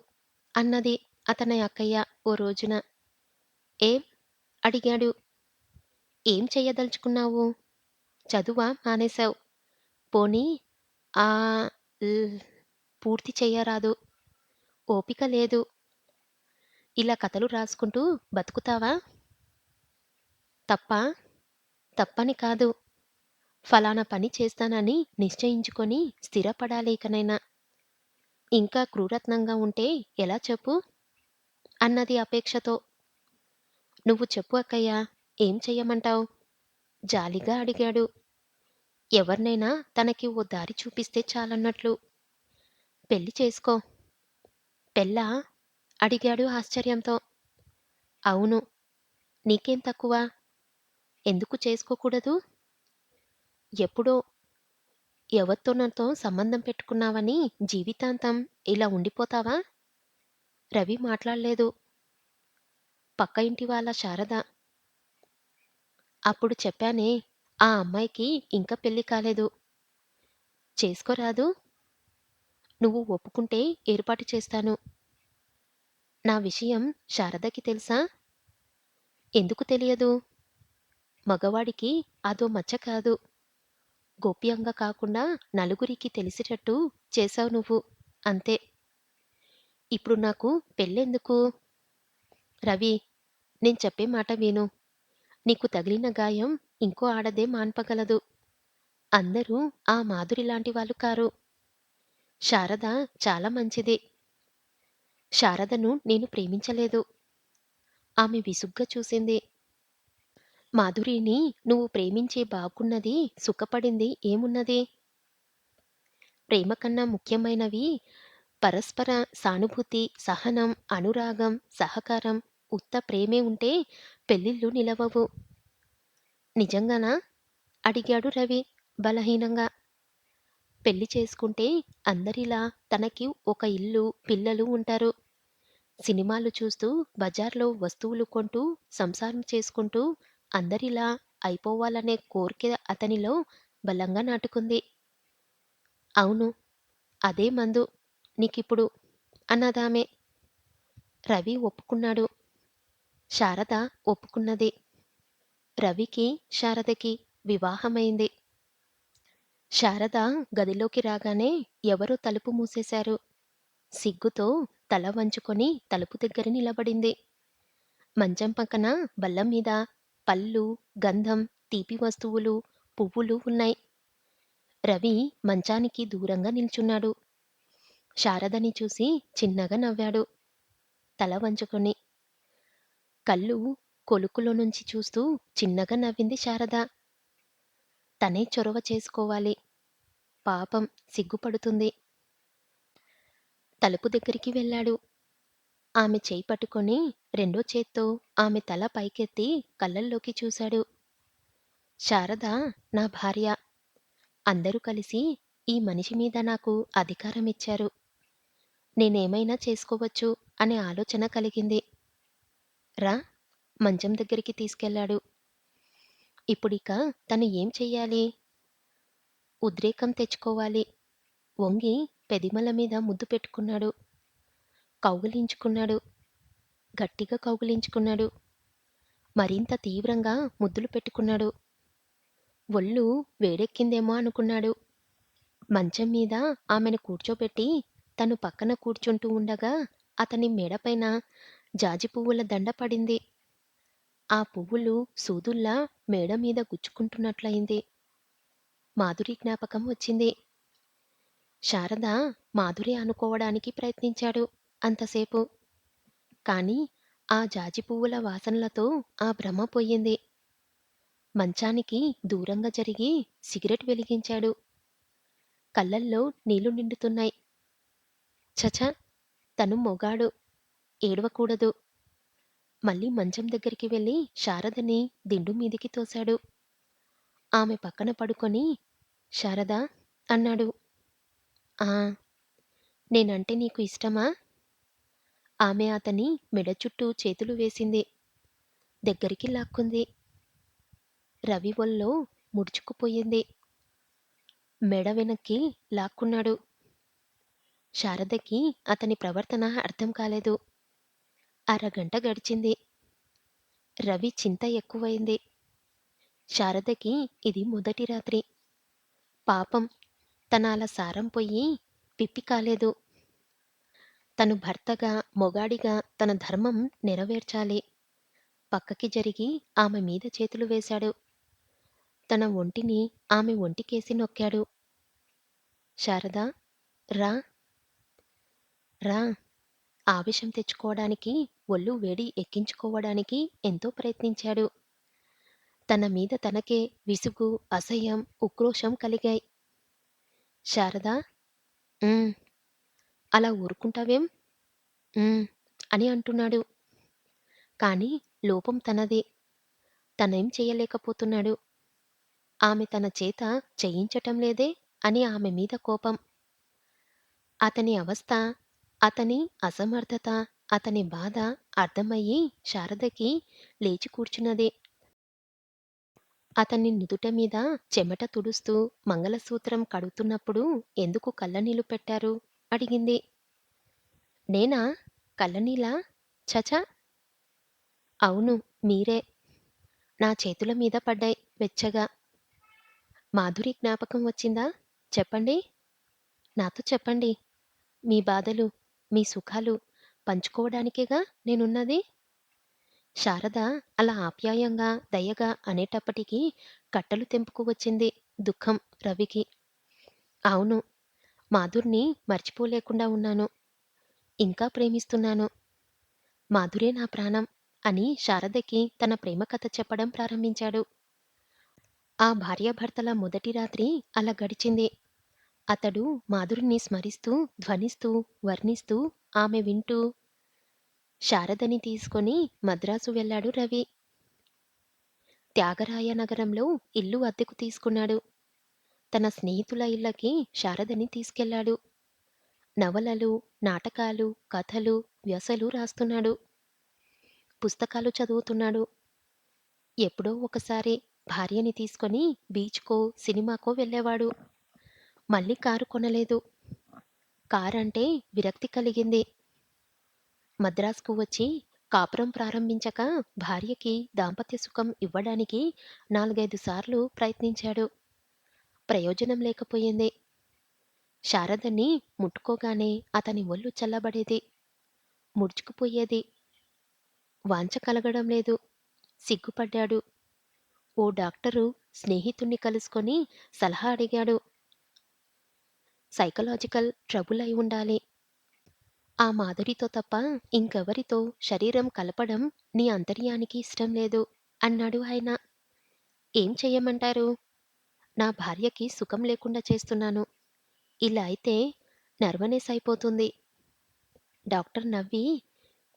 A: అన్నది అతని అక్కయ్య ఓ రోజున. ఏం? అడిగాడు. ఏం చెయ్యదలుచుకున్నావు? చదువా మానేశావు. పోనీ ఆహ్, ల్ పూర్తి చెయ్యరాదు. ఓపిక లేదు. ఇలా కథలు రాసుకుంటూ బతుకుతావా? తప్పా? తప్పని కాదు. ఫలానా పని చేస్తానని నిశ్చయించుకొని స్థిరపడాలి ఇకనైనా. ఇంకా క్రూరత్నంగా ఉంటే ఎలా చెప్పు? అన్నది అపేక్షతో. నువ్వు చెప్పు అక్కయ్యా! ఏం చెయ్యమంటావ్? జాలిగా అడిగాడు. ఎవర్నైనా తనకి ఓ దారి చూపిస్తే చాలన్నట్లు. పెళ్లి చేసుకో. పెళ్ళా? అడిగాడు ఆశ్చర్యంతో. అవును. నీకేం తక్కువ? ఎందుకు చేసుకోకూడదు? ఎప్పుడో ఎవరితోనో సంబంధం పెట్టుకున్నావని జీవితాంతం ఇలా ఉండిపోతావా? రవి మాట్లాడలేదు. పక్క ఇంటి వాళ్ళ శారద. అప్పుడు చెప్పానే, ఆ అమ్మాయికి ఇంకా పెళ్లి కాలేదు. చేసుకోరాదు? నువ్వు ఒప్పుకుంటే ఏర్పాటు చేస్తాను. నా విషయం శారదకి తెలుసా? ఎందుకు తెలియదు? మగవాడికి అదో మచ్చ కాదు. గోప్యంగా కాకుండా నలుగురికి తెలిసేటట్టు చేశావు నువ్వు. అంతే. ఇప్పుడు నాకు పెళ్ళెందుకు? రవి, నేను చెప్పే మాట విను. నీకు తగిలిన గాయం ఇంకో ఆడదే మాన్పగలదు. అందరూ ఆ మాధురిలాంటి వాళ్ళు కారు. శారద చాలా మంచిది. శారదను నేను ప్రేమించలేదు. ఆమె విసుగ్గా చూసింది. మాధురిని నువ్వు ప్రేమించి బాగున్నది, సుఖపడింది ఏమున్నది? ప్రేమ కన్నా ముఖ్యమైనవి పరస్పర సానుభూతి, సహనం, అనురాగం, సహకారం. ఉత్త ప్రేమే ఉంటే పెళ్ళిళ్ళు నిలవవు. నిజంగానా? అడిగాడు రవి బలహీనంగా. పెళ్లి చేసుకుంటే అందరిలా తనకి ఒక ఇల్లు, పిల్లలు ఉంటారు. సినిమాలు చూస్తూ, బజార్‌లో వస్తువులు కొంటూ, సంసారం చేసుకుంటూ అందరిలా అయిపోవాలనే కోర్కె అతనిలో బలంగా నాటుకుంది. అవును. అదే మందు నీకిప్పుడు అన్నదామె. రవి ఒప్పుకున్నాడు. శారద ఒప్పుకున్నది. రవికి, శారదకి వివాహమైంది. శారద గదిలోకి రాగానే ఎవరో తలుపు మూసేశారు. సిగ్గుతో తల వంచుకొని తలుపు దగ్గర నిలబడింది. మంచం పక్కన బల్ల మీద పళ్ళు, గంధం, తీపి వస్తువులు, పువ్వులు ఉన్నాయి. రవి మంచానికి దూరంగా నిల్చున్నాడు. శారదని చూసి చిన్నగా నవ్వాడు. తల వంచుకొని. కళ్ళు కొలుకులో నుంచి చూస్తూ చిన్నగా నవ్వింది శారద. తనే చొరవ చేసుకోవాలి. పాపం సిగ్గుపడుతుంది. తలుపు దగ్గరికి వెళ్ళాడు. ఆమె చేయి పట్టుకొని రెండో చేత్తో ఆమె తల పైకెత్తి కళ్ళల్లోకి చూశాడు. శారద నా భార్య. అందరూ కలిసి ఈ మనిషి మీద నాకు అధికారమిచ్చారు. నేనేమైనా చేసుకోవచ్చు అనే ఆలోచన కలిగింది. రా మంచం దగ్గరికి తీసుకెళ్ళాడు. ఇప్పుడిక తను ఏం చెయ్యాలి? ఉద్రేకం తెచ్చుకోవాలి. వంగి పెదిమల మీద ముద్దు పెట్టుకున్నాడు. కౌగిలించుకున్నాడు. గట్టిగా కౌగిలించుకున్నాడు. మరింత తీవ్రంగా ముద్దులు పెట్టుకున్నాడు. ఒళ్ళు వేడెక్కిందేమో అనుకున్నాడు. మంచం మీద ఆమెను కూర్చోబెట్టి తను పక్కన కూర్చుంటూ ఉండగా అతని మెడపైన జాజి పువ్వుల దండ పడింది. ఆ పువ్వులు సూదుల్లా మేడ మీద గుచ్చుకుంటున్నట్లయింది. మాధురి జ్ఞాపకం వచ్చింది. శారద మాధురి అనుకోవడానికి ప్రయత్నించాడు అంతసేపు. కాని ఆ జాజి పువ్వుల వాసనలతో ఆ భ్రమ పోయింది. మంచానికి దూరంగా జరిగి సిగరెట్ వెలిగించాడు. కళ్ళల్లో నీళ్లు నిండుతున్నాయి. ఛఛ! తను మొగాడు. ఏడవకూడదు. మళ్ళీ మంచం దగ్గరికి వెళ్ళి శారదని దిండు మీదికి తోశాడు. ఆమె పక్కన పడుకొని శారదా అన్నాడు. ఆ! నేనంటే నీకు ఇష్టమా? ఆమె అతని మెడ చుట్టూ చేతులు వేసింది. దగ్గరికి లాక్కుంది. రవి ఒళ్ళో ముడుచుకుపోయింది. మెడ వెనక్కి లాక్కున్నాడు. శారదకి అతని ప్రవర్తన అర్థం కాలేదు. అరగంట గడిచింది. రవి చింత ఎక్కువైంది. శారదకి ఇది మొదటి రాత్రి. పాపం తన అలా సారం పొయ్యి పిప్పి కాలేదు. తను భర్తగా, మొగాడిగా తన ధర్మం నెరవేర్చాలి. పక్కకి జరిగి ఆమె మీద చేతులు వేశాడు. తన ఒంటిని ఆమె ఒంటికేసి నొక్కాడు. శారదా రా, రా. ఆవేశం తెచ్చుకోవడానికి, ఒళ్ళు వేడి ఎక్కించుకోవడానికి ఎంతో ప్రయత్నించాడు. తన మీద తనకే విసుగు, అసహ్యం, ఉక్రోషం కలిగాయి. శారదా "ఉమ్, అలా ఊరుకుంటావేం? ఉమ్" అని అంటున్నాడు. కాని లోపం తనది. తనేం చెయ్యలేకపోతున్నాడు. ఆమె తన చేత చేయించటం లేదే అని ఆమె మీద కోపం. అతని అవస్థ, అతని అసమర్థత, అతని బాధ అర్థమయ్యి శారదకి లేచి కూర్చున్నది. అతని నుదుట మీద చెమట తుడుస్తూ మంగళసూత్రం కడుతున్నప్పుడు ఎందుకు కళ్ళనీళ్లు పెట్టారు? అడిగింది. నేనా? కళ్ళనీళ్ళా? ఛఛ! అవును మీరే. నా చేతుల మీద పడ్డాయి వెచ్చగా. మాధురి జ్ఞాపకం వచ్చిందా? చెప్పండి. నాతో చెప్పండి. మీ బాధలు, మీ సుఖాలు పంచుకోవడానికేగా నేనున్నది. శారద అలా ఆప్యాయంగా, దయగా అనేటప్పటికీ కట్టలు తెంపుకు వచ్చింది దుఃఖం రవికి. అవును, మాధుర్ని మర్చిపోలేకుండా ఉన్నాను. ఇంకా ప్రేమిస్తున్నాను. మాధురే నా ప్రాణం అని శారదకి తన ప్రేమ కథ చెప్పడం ప్రారంభించాడు. ఆ భార్యాభర్తల మొదటి రాత్రి అలా గడిచింది. అతడు మాధురిని స్మరిస్తూ, ధ్వనిస్తూ, వర్ణిస్తూ, ఆమె వింటూ. శారదని తీసుకొని మద్రాసు వెళ్ళాడు రవి. త్యాగరాయ నగరంలో ఇల్లు అద్దెకు తీసుకున్నాడు. తన స్నేహితుల ఇళ్ళకి శారదని తీసుకెళ్ళాడు. నవలలు, నాటకాలు, కథలు, వ్యాసలు రాస్తున్నాడు. పుస్తకాలు చదువుతున్నాడు. ఎప్పుడో ఒకసారి భార్యని తీసుకొని బీచ్‌కో, సినిమాకో వెళ్ళేవాడు. మళ్ళీ కారు కొనలేదు. కారంటే విరక్తి కలిగింది. మద్రాసుకు వచ్చి కాపురం ప్రారంభించక భార్యకి దాంపత్య సుఖం ఇవ్వడానికి 4, 5 సార్లు ప్రయత్నించాడు. ప్రయోజనం లేకపోయింది. శారదని ముట్టుకోగానే అతని ఒళ్ళు చల్లబడేది. ముడుచుకుపోయేది. వాంఛ కలగడం లేదు. సిగ్గుపడ్డాడు. ఓ డాక్టరు స్నేహితుణ్ణి కలుసుకొని సలహా అడిగాడు. సైకలాజికల్ ట్రబుల్ అయి ఉండాలి. ఆ మాధురితో తప్ప ఇంకెవరితో శరీరం కలపడం నీ అంతర్యానికి ఇష్టం లేదు అన్నాడు ఆయన. ఏం చెయ్యమంటారు? నా భార్యకి సుఖం లేకుండా చేస్తున్నాను. ఇలా అయితే నర్వనెస్ అయిపోతుంది. డాక్టర్ నవ్వి,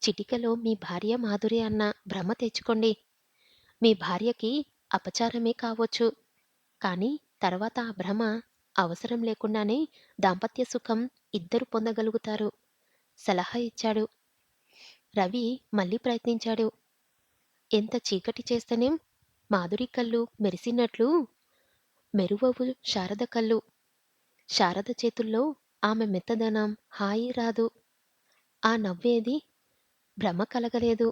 A: చిటికలో మీ భార్య మాధురి అన్న భ్రమ తెచ్చుకోండి. మీ భార్యకి అపచారమే కావచ్చు. కానీ తర్వాత ఆ భ్రమ అవసరం లేకుండానే దాంపత్య సుఖం ఇద్దరు పొందగలుగుతారు. సలహా ఇచ్చాడు. రవి మళ్ళీ ప్రయత్నించాడు. ఎంత చీకటి చేస్తేనేం మాధురి కళ్ళు మెరిసినట్లు మెరువవు శారద కళ్ళు. శారద చేతుల్లో ఆమె మెత్తదనం, హాయి రాదు. ఆ నవ్వేది భ్రమ కలగలేదు.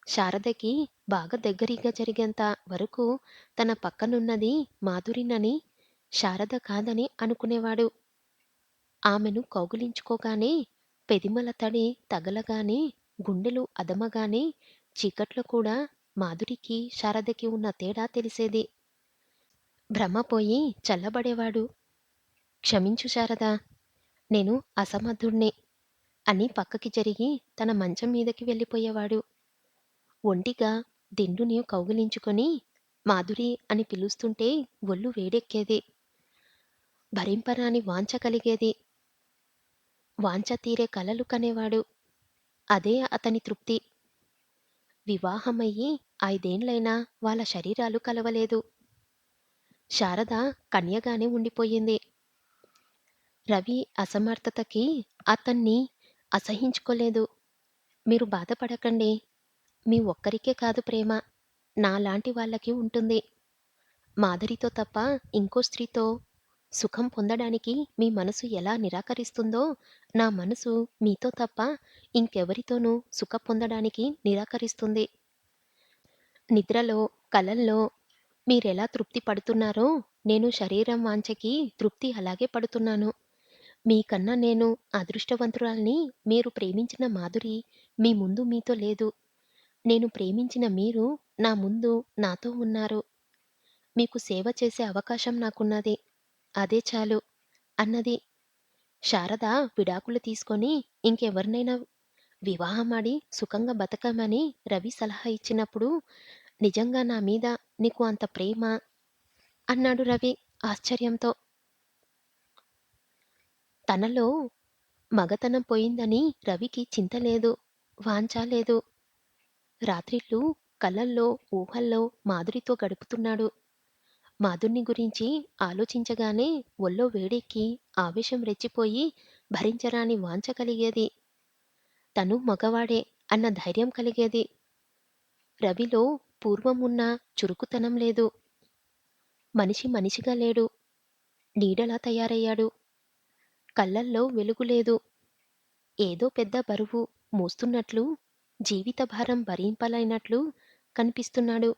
A: శారదకి బాగా దగ్గరగా జరిగేంత వరకు తన పక్కనున్నది మాధురినని, శారద కాదని అనుకునేవాడు. ఆమెను కౌగిలించుకోగానే పెదిమల తడి తగలగానే, గుండెలు అదమగానే చీకట్లో కూడా మాధురికి, శారదకి ఉన్న తేడా తెలిసేది. భ్రమ పోయి చల్లబడేవాడు. క్షమించు శారదా! నేను అసమర్థుడ్నే అని పక్కకి జరిగి తన మంచం మీదకి వెళ్ళిపోయేవాడు. ఒంటిగా దిండుని కౌగిలించుకొని మాధురి అని పిలుస్తుంటే ఒళ్ళు వేడెక్కేది. భరింపరాని వాంఛ కలిగేది. వాంఛ తీరే కలలు కనేవాడు. అదే అతని తృప్తి. వివాహమయ్యి 5 ఏళ్లైనా వాళ్ళ శరీరాలు కలవలేదు. శారద కన్యగానే ఉండిపోయింది. రవి అసమర్థతకి అతన్ని అసహించుకోలేదు. మీరు బాధపడకండి. మీ ఒక్కరికే కాదు ప్రేమ. నాలాంటి వాళ్ళకి ఉంటుంది. మాధురితో తప్ప ఇంకో స్త్రీతో సుఖం పొందడానికి మీ మనసు ఎలా నిరాకరిస్తుందో, నా మనసు మీతో తప్ప ఇంకెవరితోనూ సుఖ పొందడానికి నిరాకరిస్తుంది. నిద్రలో, కలల్లో మీరెలా తృప్తి పడుతున్నారో, నేను శరీరం వాంఛకి తృప్తి అలాగే పడుతున్నాను. మీకన్నా నేను అదృష్టవంతురాల్ని. మీరు ప్రేమించిన మాధురి మీ ముందు మీతో లేదు. నేను ప్రేమించిన మీరు నా ముందు నాతో ఉన్నారు. మీకు సేవ చేసే అవకాశం నాకున్నది. అదే చాలు అన్నది. శారద విడాకులు తీసుకొని ఇంకెవరినైనా వివాహమాడి సుఖంగా బతకమని రవి సలహా ఇచ్చినప్పుడు, నిజంగా నా మీద నీకు అంత ప్రేమ అన్నాడు రవి ఆశ్చర్యంతో. తనలో మగతనం పోయిందని రవికి చింత లేదు, వాంఛ లేదు. రాత్రిళ్ళు కలల్లో, ఊహల్లో మాధురితో గడుపుతున్నాడు. మాధుర్ని గురించి ఆలోచించగానే ఒళ్ళో వేడెక్కి ఆవేశం రెచ్చిపోయి భరించరాని వాంఛ కలిగేది. తను మగవాడే అన్న ధైర్యం కలిగేది. రవిలో పూర్వం ఉన్న చురుకుతనం లేదు. మనిషి మనిషిగా లేడు. నీడలా తయారయ్యాడు. కళ్ళల్లో వెలుగు లేదు. ఏదో పెద్ద బరువు మోస్తున్నట్లు, జీవిత భారం భరింపలేనట్లు కనిపిస్తున్నాడు.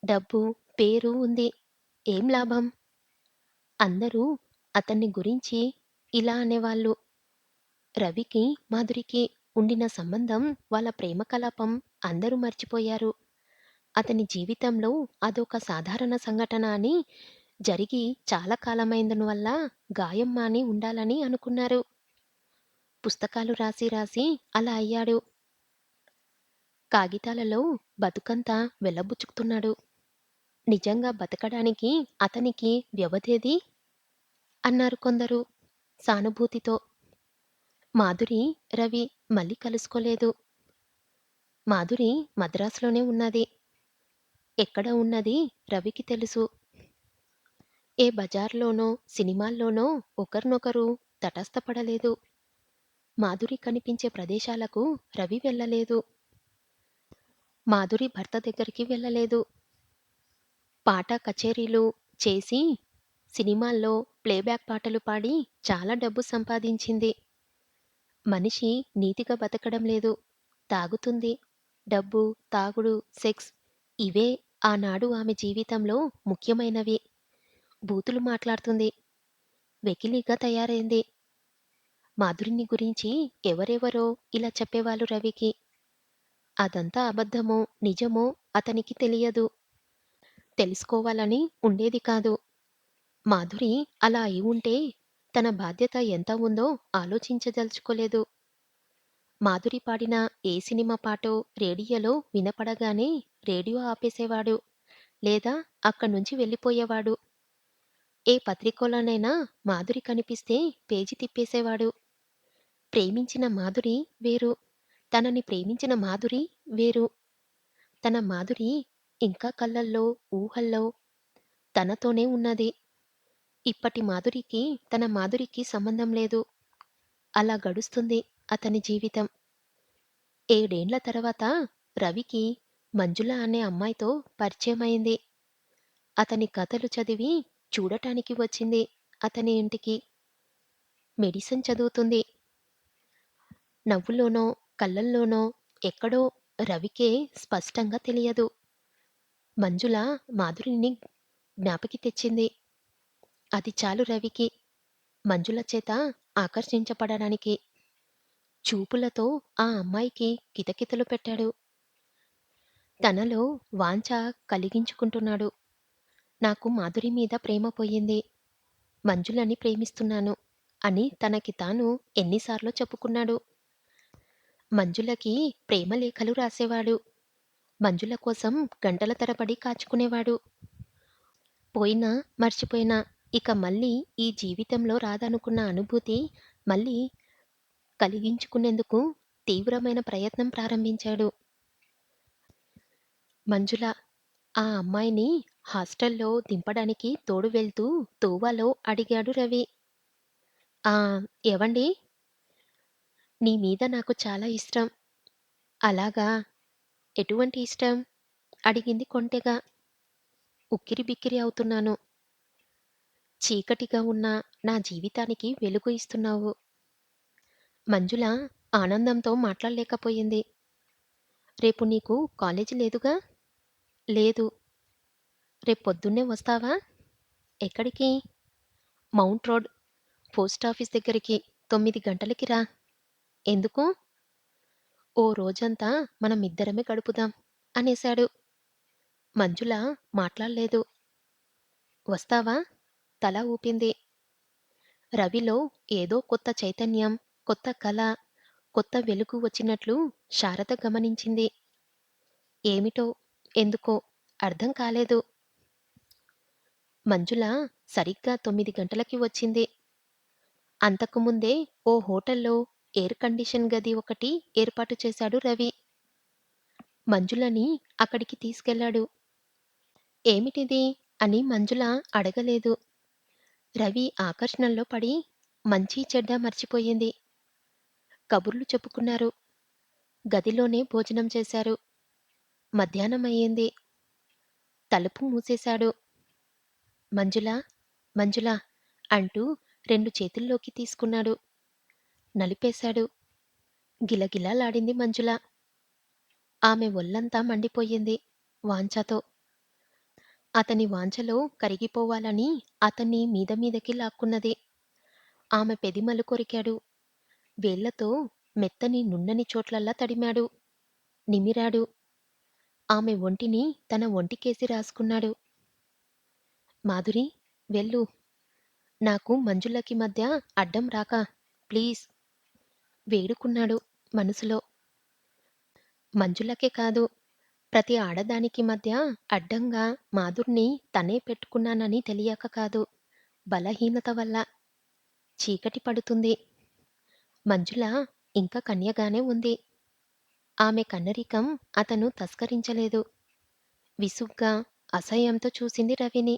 A: డబ్బు, పేరు ఉంది. ఏం లాభం? అందరూ అతన్ని గురించి ఇలా అనేవాళ్ళు. రవికి, మాధురికి ఉండిన సంబంధం, వాళ్ళ ప్రేమ కలాపం అందరూ మర్చిపోయారు. అతని జీవితంలో అదొక సాధారణ సంఘటన అని, జరిగి చాలా కాలమైనందువల్ల గాయం మాని ఉండాలని అనుకున్నారు. పుస్తకాలు రాసి రాసి అలా అయ్యాడు. కాగితాలలో బతుకంతా వెళ్లబుచ్చుకుతున్నాడు. నిజంగా బతకడానికి అతనికి వ్యవధేది? అన్నారు కొందరు సానుభూతితో. మాధురి, రవి మళ్ళీ కలుసుకోలేదు. మాధురి మద్రాసులోనే ఉన్నది. ఎక్కడ ఉన్నది రవికి తెలుసు. ఏ బజార్లోనో, సినిమాల్లోనో ఒకరినొకరు తటస్థపడలేదు. మాధురి కనిపించే ప్రదేశాలకు రవి వెళ్ళలేదు. మాధురి భర్త దగ్గరికి వెళ్ళలేదు. పాట కచేరీలు చేసి, సినిమాల్లో ప్లేబ్యాక్ పాటలు పాడి చాలా డబ్బు సంపాదించింది. మనిషి నీతిగా బతకడం లేదు. తాగుతుంది. డబ్బు, తాగుడు, సెక్స్ ఇవే ఆనాడు ఆమె జీవితంలో ముఖ్యమైనవి. బూతులు మాట్లాడుతుంది. వెకిలిగా తయారైంది. మాధురిని గురించి ఎవరెవరో ఇలా చెప్పేవాళ్ళు రవికి. అదంతా అబద్ధమో, నిజమో అతనికి తెలియదు. తెలుసుకోవాలని ఉండేది కాదు. మాధురి అలా అయి ఉంటే తన బాధ్యత ఎంత ఉందో ఆలోచించదలుచుకోలేదు. మాధురి పాడిన ఏ సినిమా పాటో రేడియోలో వినపడగానే రేడియో ఆపేసేవాడు. లేదా అక్కడ్నుంచి వెళ్ళిపోయేవాడు. ఏ పత్రికలోనైనా మాధురి కనిపిస్తే పేజీ తిప్పేసేవాడు. ప్రేమించిన మాధురి వేరు. తనని ప్రేమించిన మాధురి వేరు. తన మాధురి ఇంకా కళ్ళల్లో, ఊహల్లో తనతోనే ఉన్నది. ఇప్పటి మాధురికి తన మాధురికి సంబంధం లేదు. అలా గడుస్తుంది అతని జీవితం. 7 ఏండ్ల తర్వాత రవికి మంజుల అనే అమ్మాయితో పరిచయమైంది. అతని కథలు చదివి చూడటానికి వచ్చింది అతని ఇంటికి. మెడిసిన్ చదువుతుంది. నవ్వులోనో, కళ్ళల్లోనో ఎక్కడో రవికే స్పష్టంగా తెలియదు. మంజుల మాధురిని జ్ఞాపకి తెచ్చింది. అది చాలు రవికి మంజుల చేత ఆకర్షించపడడానికి. చూపులతో ఆ అమ్మాయికి కితకితలు పెట్టాడు. తనలో వాంఛ కలిగించుకుంటున్నాడు. నాకు మాధురి మీద ప్రేమ పోయింది. మంజులని ప్రేమిస్తున్నాను అని తనకి తాను ఎన్నిసార్లో చెప్పుకున్నాడు. మంజులకి ప్రేమలేఖలు రాసేవాడు. మంజుల కోసం గంటల తరబడి కాచుకునేవాడు. పోయినా, మర్చిపోయినా ఇక మళ్ళీ ఈ జీవితంలో రాదనుకున్న అనుభూతి మళ్ళీ కలిగించుకునేందుకు తీవ్రమైన ప్రయత్నం ప్రారంభించాడు. మంజుల ఆ అమ్మాయిని హాస్టల్లో దింపడానికి తోడు వెళ్తూ తోవలో అడిగాడు రవి. ఆ! ఏవండీ! నీ మీద నాకు చాలా ఇష్టం. అలాగా? ఎటువంటి ఇష్టం? అడిగింది కొంటెగా. ఉక్కిరిబిక్కిరి అవుతున్నాను. చీకటిగా ఉన్న నా జీవితానికి వెలుగు ఇస్తున్నావు. మంజుల ఆనందంతో మాట్లాడలేకపోయింది. రేపు నీకు కాలేజీ లేదుగా? లేదు. రేపొద్దున్నే వస్తావా? ఎక్కడికి? మౌంట్ రోడ్ పోస్టాఫీస్ దగ్గరికి 9 గంటలకి రా. ఎందుకు? ఓ రోజంతా మనమిద్దరమే గడుపుదాం అనేశాడు. మంజుల మాట్లాడలేదు. వస్తావా? తల ఊపింది. రవిలో ఏదో కొత్త చైతన్యం, కొత్త కల, కొత్త వెలుగు వచ్చినట్లు శారద గమనించింది. ఏమిటో, ఎందుకో అర్థం కాలేదు. మంజుల సరిగ్గా 9 గంటలకి వచ్చింది. అంతకుముందే ఓ హోటల్లో ఎయిర్ కండిషన్ గది ఒకటి ఏర్పాటు చేశాడు రవి. మంజులని అక్కడికి తీసుకెళ్ళాడు. ఏమిటిది? అని మంజుల అడగలేదు. రవి ఆకర్షణలో పడి మంచి చెడ్డ మర్చిపోయింది. కబుర్లు చెప్పుకున్నారు. గదిలోనే భోజనం చేశారు. మధ్యాహ్నమయ్యింది. తలుపు మూసేశాడు. మంజులా, మంజులా అంటూ 2 చేతుల్లోకి తీసుకున్నాడు. నలిపేశాడు. గిలగిలాలాడింది మంజుల. ఆమె ఒళ్ళంతా మండిపోయింది వాంఛతో. అతని వాంఛలో కరిగిపోవాలని అతన్ని మీద మీదకి లాక్కున్నది. ఆమె పెదిమలు కొరికాడు. వేళ్లతో మెత్తని నున్నని చోట్లల్లా తడిమాడు. నిమిరాడు. ఆమె ఒంటిని తన ఒంటికేసి రాసుకున్నాడు. మాధురి, వెళ్ళు. నాకు మంజులకి మధ్య అడ్డం రాక, ప్లీజ్ వేడుకున్నాడు మనసులో. మంజులకే కాదు, ప్రతి ఆడదానికి మధ్య అడ్డంగా మాధుర్ని తనే పెట్టుకున్నానని తెలియక కాదు, బలహీనత వల్ల. చీకటి పడుతుంది. మంజుల ఇంకా కన్యగానే ఉంది. ఆమె కన్నరికం అతను తస్కరించలేదు. విసుగ్గా, అసహ్యంతో చూసింది రవిని.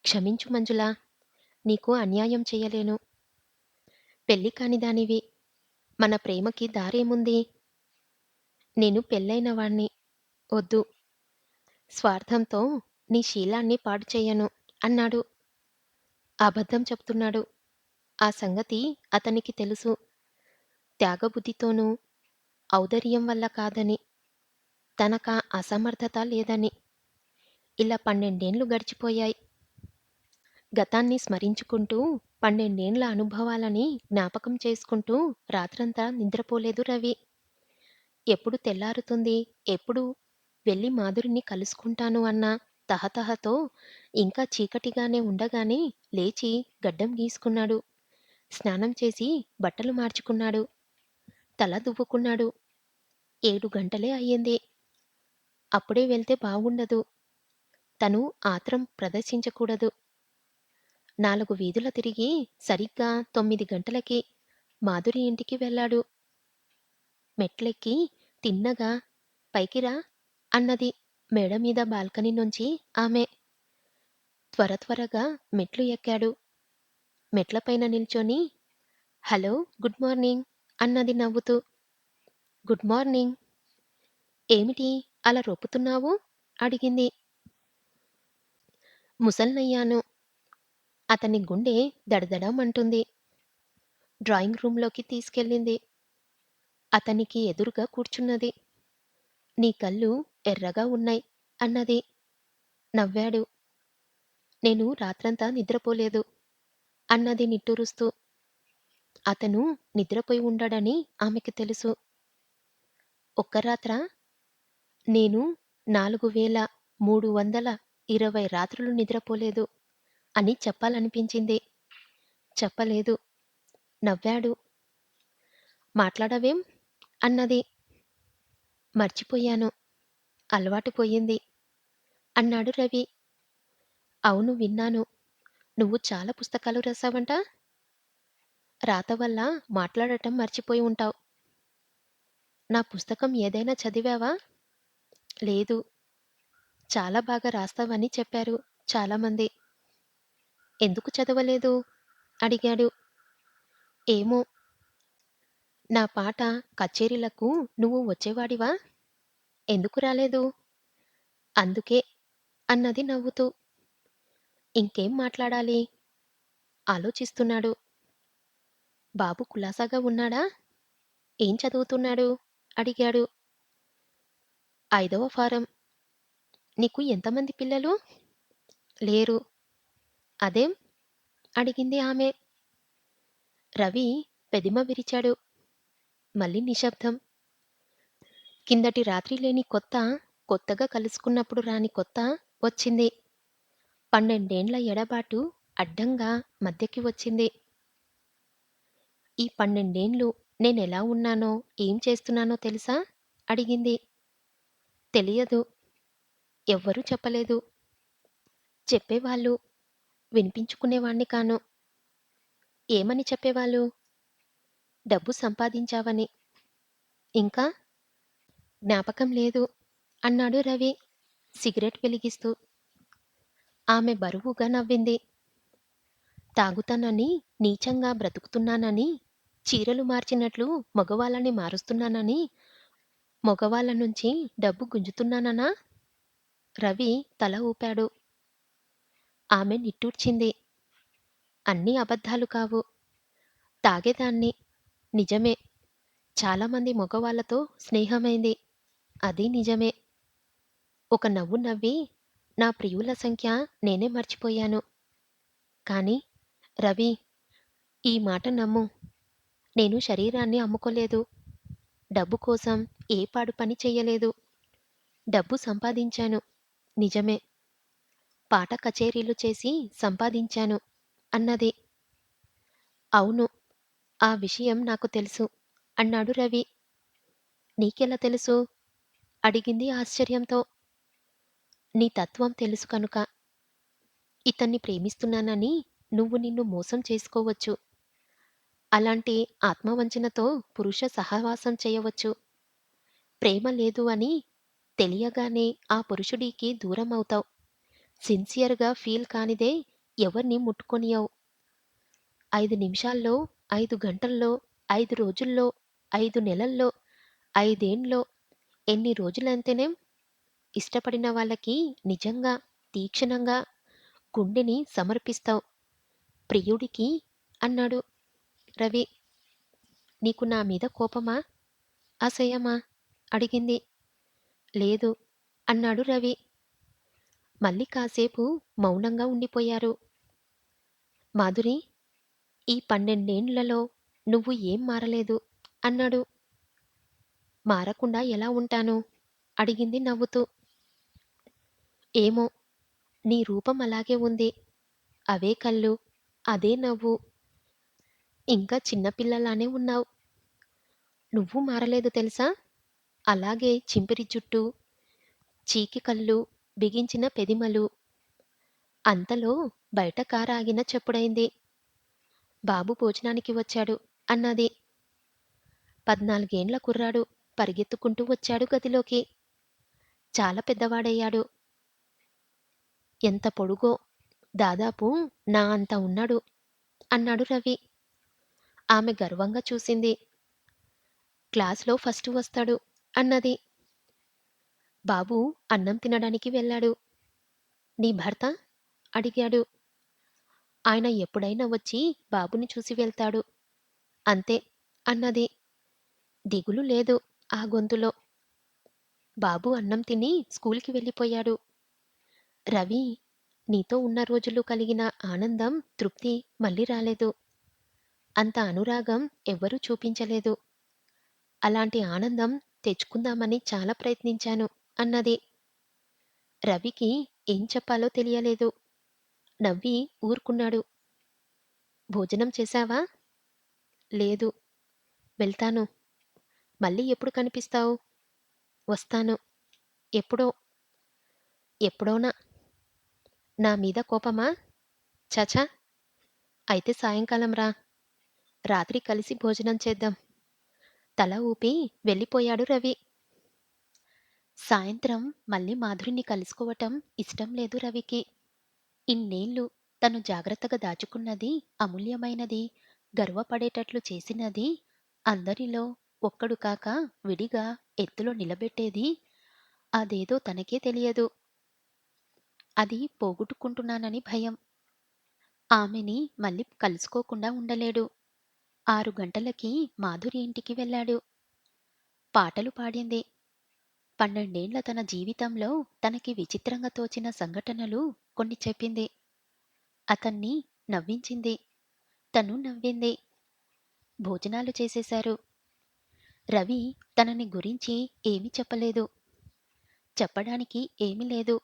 A: క్షమించు మంజులా, నీకు అన్యాయం చెయ్యలేను. పెళ్లి కానిదానివి. మన ప్రేమకి దారేముంది? నేను పెళ్ళైన వాణ్ణి. వద్దు. స్వార్థంతో నీ శీలాన్ని పాడు చెయ్యను అన్నాడు. అబద్ధం చెప్తున్నాడు. ఆ సంగతి అతనికి తెలుసు. త్యాగబుద్ధితోనూ, ఔదార్యం వల్ల కాదని, తనకా అసమర్థత లేదని. ఇలా 12 ఏండ్లు గడిచిపోయాయి. గతాన్ని స్మరించుకుంటూ 12 ఏండ్ల అనుభవాలని జ్ఞాపకం చేసుకుంటూ రాత్రంతా నిద్రపోలేదు రవి. ఎప్పుడు తెల్లారుతుంది, ఎప్పుడు వెళ్ళి మాధురిని కలుసుకుంటాను అన్న తహతహతో ఇంకా చీకటిగానే ఉండగానే లేచి గడ్డం గీసుకున్నాడు. స్నానం చేసి బట్టలు మార్చుకున్నాడు. తల దువ్వుకున్నాడు. 7 గంటలే అయ్యింది. అప్పుడే వెళ్తే బాగుండదు. తను ఆత్రం ప్రదర్శించకూడదు. 4 వీధుల తిరిగి సరిగ్గా 9 గంటలకి మాధురి ఇంటికి వెళ్ళాడు. మెట్లెక్కి తిన్నగా "పైకి రా" అన్నది మేడ మీద బాల్కనీ నుంచి ఆమె. త్వరగా మెట్లు ఎక్కాడు. మెట్లపైన నిల్చొని "హలో, గుడ్ మార్నింగ్" అన్నది నవ్వుతూ. "Good morning. ఏమిటి అలా రొప్పుతున్నావు?" అడిగింది. ముసల్నయ్యాను. అతని గుండె దడదడమంటుంది. డ్రాయింగ్ రూంలోకి తీసుకెళ్ళింది. అతనికి ఎదురుగా కూర్చున్నది. "నీ కళ్ళు ఎర్రగా ఉన్నయ్" అన్నది. నవ్వాడు. "నేను రాత్రంతా నిద్రపోలేదు" అన్నది నిట్టూరుస్తూ. అతను నిద్రపోయి ఉండడని ఆమెకి తెలుసు. "ఒక్క రాత్రా?" "నేను 4320 రాత్రులు నిద్రపోలేదు" అని చెప్పాలనిపించింది. చెప్పలేదు. నవ్వాడు. "మాట్లాడవేం?" అన్నది. "మర్చిపోయాను. అలవాటు పోయింది" అన్నాడు రవి. "అవును, విన్నాను. నువ్వు చాలా పుస్తకాలు రాసావంట? రాత వల్ల మాట్లాడటం మర్చిపోయి ఉంటావ్. నా పుస్తకం ఏదైనా చదివావా?" "లేదు." "చాలా బాగా రాస్తావని చెప్పారు చాలామంది." "ఎందుకు చదవలేదు?" అడిగాడు. "ఏమో." "నా పాట కచేరీలకు నువ్వు వచ్చేవాడివా?" "ఎందుకు రాలేదు?" "అందుకే" అన్నది నవ్వుతూ. ఇంకేం మాట్లాడాలి? ఆలోచిస్తున్నాడు. బాబు కులాసాగా ఉన్నాడా? ఏం చదువుతున్నాడు? అడిగాడు. 5వ ఫారం. "నీకు ఎంతమంది పిల్లలు?" "లేరు." "అదేం?" అడిగింది ఆమె. రవి పెదిమ విరిచాడు. మళ్ళీ నిశ్శబ్దం. కిందటి రాత్రి లేని కొత్త, కొత్తగా కలుసుకున్నప్పుడు రాని కొత్త వచ్చింది. 12 ఎడబాటు అడ్డంగా మధ్యకి వచ్చింది. "ఈ 12 నేనెలా ఉన్నానో, ఏం చేస్తున్నానో తెలుసా?" అడిగింది. "తెలియదు." ఎవ్వరూ చెప్పలేదు. చెప్పేవాళ్ళు. వినిపించుకునేవాణ్ణి కాను. ఏమని చెప్పేవాళ్ళు? డబ్బు సంపాదించావని. ఇంకా? జ్ఞాపకం లేదు అన్నాడు రవి సిగరెట్ వెలిగిస్తూ. ఆమె బరువుగా నవ్వింది. తాగుతానని, నీచంగా బ్రతుకుతున్నానని, చీరలు మార్చినట్లు మగవాళ్ళని మారుస్తున్నానని, మగవాళ్ళ నుంచి డబ్బు గుంజుతున్నాననా? రవి తల ఊపాడు. ఆమె నిట్టూర్చింది. అన్నీ అబద్ధాలు కావు. తాగేదాన్ని. నిజమే. చాలామంది మగవాళ్ళతో స్నేహమైంది. అది నిజమే. ఒక నవ్వు నవ్వి, నా ప్రియుల సంఖ్య నేనే మర్చిపోయాను. కానీ, రవి, ఈ మాట నమ్ము. నేను శరీరాన్ని అమ్ముకోలేదు. డబ్బు కోసం ఏ పాడు పని చెయ్యలేదు. డబ్బు సంపాదించాను. నిజమే. పాట కచేరీలు చేసి సంపాదించాను అన్నది. అవును, ఆ విషయం నాకు తెలుసు అన్నాడు రవి. నీకెలా తెలుసు? అడిగింది ఆశ్చర్యంతో. నీ తత్వం తెలుసు కనుక. ఇతన్ని ప్రేమిస్తున్నానని నువ్వు నిన్ను మోసం చేసుకోవచ్చు. అలాంటి ఆత్మవంచనతో పురుష సహవాసం చేయవచ్చు. ప్రేమ లేదు అని తెలియగానే ఆ పురుషుడికి దూరమవుతావు. సిన్సియర్‌గా ఫీల్ కానిదే ఎవర్ని ముట్టుకోనియ్యవు. 5 నిమిషాల్లో, 5 గంటల్లో, 5 రోజుల్లో, 5 నెలల్లో, 5 ఏండ్లో, ఎన్ని రోజులైతేనేం ఇష్టపడిన వాళ్ళకి నిజంగా, తీక్షణంగా గుండెని సమర్పిస్తావు. ప్రియుడికి అన్నాడు రవి. నీకు నా మీద కోపమా? అసహ్యమా? అడిగింది. లేదు అన్నాడు రవి. మళ్ళీ కాసేపు మౌనంగా ఉండిపోయారు. మాధురి, ఈ 12 ఏండ్లలో నువ్వు ఏం మారలేదు అన్నాడు. మారకుండా ఎలా ఉంటాను? అడిగింది నవ్వుతూ. ఏమో, నీ రూపం అలాగే ఉంది. అవే కళ్ళు, అదే నవ్వు. ఇంకా చిన్నపిల్లలానే ఉన్నావు. నువ్వు మారలేదు తెలుసా? అలాగే చింపిరి జుట్టు, చీకి కళ్ళు, బిగించిన పెదిమలు. అంతలో బయట కారాగిన చప్పుడైంది. బాబు భోజనానికి వచ్చాడు అన్నది. 14 ఏండ్ల కుర్రాడు పరిగెత్తుకుంటూ వచ్చాడు గదిలోకి. చాలా పెద్దవాడయ్యాడు. ఎంత పొడుగో, దాదాపు నా అంత ఉన్నాడు అన్నాడు రవి. ఆమె గర్వంగా చూసింది. క్లాస్‌లో ఫస్ట్ వస్తాడు అన్నది. బాబు అన్నం తినడానికి వెళ్ళాడు. నీ భర్త? అడిగాడు. ఆయన ఎప్పుడైనా వచ్చి బాబుని చూసి వెళ్తాడు. అంతే అన్నది. దిగులు లేదు ఆ గొంతులో. బాబు అన్నం తిని స్కూల్‌కి వెళ్ళిపోయాడు. రవి, నీతో ఉన్న రోజులు కలిగిన ఆనందం, తృప్తి మళ్ళీ రాలేదు. అంత అనురాగం ఎవ్వరూ చూపించలేదు. అలాంటి ఆనందం తెచ్చుకుందామని చాలా ప్రయత్నించాను అన్నది. రవికి ఏం చెప్పాలో తెలియలేదు. నవ్వి ఊరుకున్నాడు. భోజనం చేశావా? లేదు. వెళ్తాను. మళ్ళీ ఎప్పుడు కనిపిస్తావు? వస్తాను. ఎప్పుడో. ఎప్పుడోనా. నా మీద కోపమా? ఛ! అయితే సాయంకాలం రా. రాత్రి కలిసి భోజనం చేద్దాం. తల ఊపి వెళ్ళిపోయాడు రవి. సాయంత్రం మళ్ళీ మాధురిని కలుసుకోవటం ఇష్టం లేదు రవికి. ఇన్నేళ్ళు తను జాగ్రత్తగా దాచుకున్నది, అమూల్యమైనది, గర్వపడేటట్లు చేసినది, అందరిలో ఒక్కడు కాక విడిగా ఎత్తులో నిలబెట్టేది, అదేదో తనకే తెలియదు. అది పోగొట్టుకుంటున్నానని భయం. ఆమెని మళ్ళీ కలుసుకోకుండా ఉండలేడు. 6 గంటలకి మాధురి ఇంటికి వెళ్ళాడు. పాటలు పాడింది. 12 ఏండ్ల తన జీవితంలో తనకి విచిత్రంగా తోచిన సంఘటనలు కొన్ని చెప్పింది. అతన్ని నవ్వించింది. తను నవ్వింది. భోజనాలు చేసేశారు. రవి తనని గురించి ఏమీ చెప్పలేదు. చెప్పడానికి ఏమీ లేదు.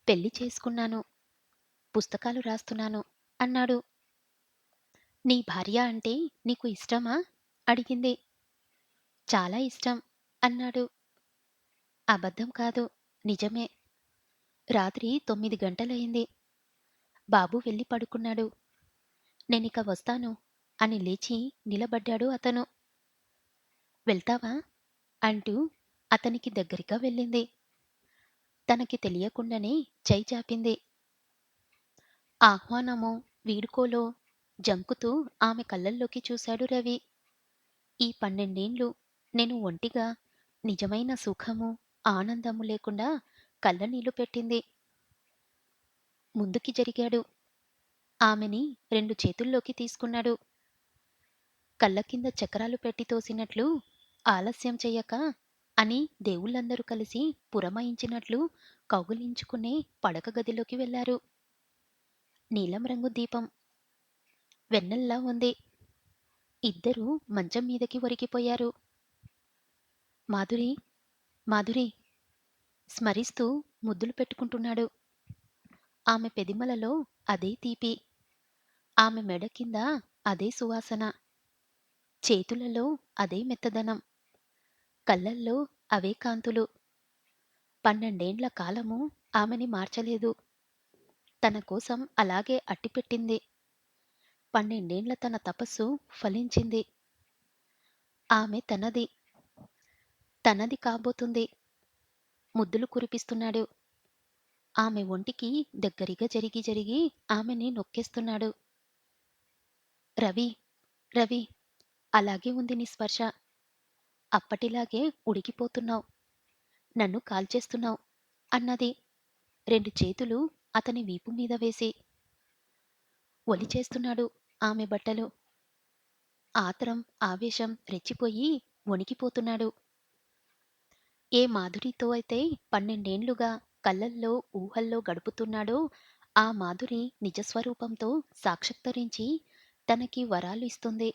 A: పెళ్లి చేసుకున్నాను. పుస్తకాలు రాస్తున్నాను అన్నాడు. నీ భార్య అంటే నీకు ఇష్టమా? అడిగింది. చాలా ఇష్టం అన్నాడు. అబద్ధం కాదు. నిజమే. రాత్రి 9 గంటలయింది. బాబు వెళ్ళి పడుకున్నాడు. నేనిక వస్తాను అని లేచి నిలబడ్డాడు అతను. వెళ్తావా? అంటూ అతనికి దగ్గరగా వెళ్ళింది. తనకి తెలియకుండానే చెయ్యి చాపింది. ఆహ్వానమో, వీడ్కోలో జంకుతూ ఆమె కళ్ళల్లోకి చూశాడు రవి. ఈ 12 ఏండ్లు నేను ఒంటిగా నిజమైన సుఖము, ఆనందము లేకుండా కళ్ళనీళ్ళు పెట్టింది. ముందుకి జరిగాడు. ఆమెని 2 చేతుల్లోకి తీసుకున్నాడు. కళ్ళ కింద చక్రాలు పెట్టి తోసినట్లు, ఆలస్యం చెయ్యక అని దేవుళ్ళందరూ కలిసి పురమాయించినట్లు కౌగిలించుకునే పడక గదిలోకి వెళ్లారు. నీలం రంగు దీపం. వెన్నెల్లా ఉంది. ఇద్దరూ మంచం మీదకి ఒరిగిపోయారు. మాధురి, మాధురి స్మరిస్తూ ముద్దులు పెట్టుకుంటున్నాడు. ఆమె పెదిమలలో అదే తీపి. ఆమె మెడ కింద అదే సువాసన. చేతులలో అదే మెత్తదనం. కళ్ళల్లో అవే కాంతులు. 12 ఏండ్ల కాలము ఆమెని మార్చలేదు. తన కోసం అలాగే అట్టిపెట్టింది. 12 ఏండ్ల తన తపస్సు ఫలించింది. ఆమె తనది. తనది కాబోతుంది. ముద్దులు కురిపిస్తున్నాడు. ఆమె ఒంటికి దగ్గరగా జరిగి జరిగి ఆమెని నొక్కేస్తున్నాడు. రవి, రవి, అలాగే ఉంది నీ స్పర్శ. అప్పటిలాగే ఉడికిపోతున్నావు. నన్ను కాల్చేస్తున్నావు అన్నది 2 చేతులు అతని వీపు మీద వేసి. ఒలిచేస్తున్నాడు ఆమె బట్టలు. ఆత్రం, ఆవేశం రెచ్చిపోయి వణికిపోతున్నాడు. ఏ మాధురితో అయితే 12 ఏండ్లుగా కళ్ళల్లో, ఊహల్లో గడుపుతున్నాడో ఆ మాధురి నిజస్వరూపంతో సాక్షాత్కరించి తనకి వరాలు ఇస్తుంది.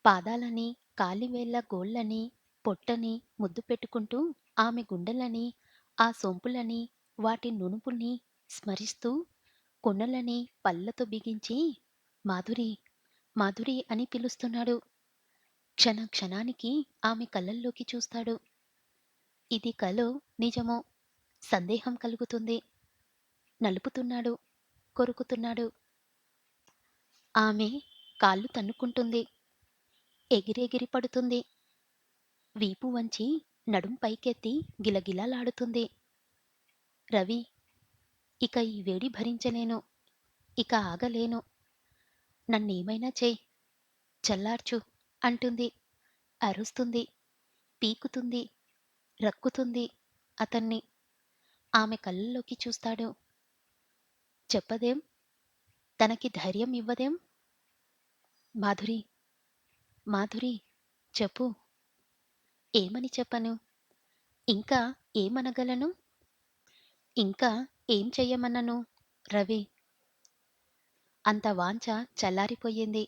A: పాదాలని, కాలివేళ్ళ గోళ్ళని, పొట్టని ముద్దు పెట్టుకుంటూ ఆమె గుండెలని, ఆ సొంపులని, వాటి నునుపుని స్మరిస్తూ కొనలని పళ్ళతో బిగించి మాధురి, మాధురి అని పిలుస్తున్నాడు. క్షణ క్షణానికి ఆమె కళ్ళల్లోకి చూస్తాడు. ఇది కలో, నిజమో? సందేహం కలుగుతుంది. నలుపుతున్నాడు, కొరుకుతున్నాడు. ఆమె కాళ్ళు తన్నుకుంటుంది. ఎగిరెగిరి పడుతుంది. వీపు వంచి నడుం పైకెత్తి గిలగిలలాడుతుంది. రవి, ఇక ఈ వేడి భరించలేను. ఇక ఆగలేను. నన్నేమైనా చెయ్. చల్లార్చు అంటుంది. అరుస్తుంది. పీకుతుంది. రక్కుతుంది అతన్ని. ఆమె కళ్ళల్లోకి చూస్తాడు. చెప్పదేం? తనకి ధైర్యం ఇవ్వదేం? మాధురి, మాధురి, చెప్పు. ఏమని చెప్పను? ఇంకా ఏమనగలను? ఇంకా ఏం చెయ్యమనను? రవి, అంత వాంఛ చల్లారిపోయింది.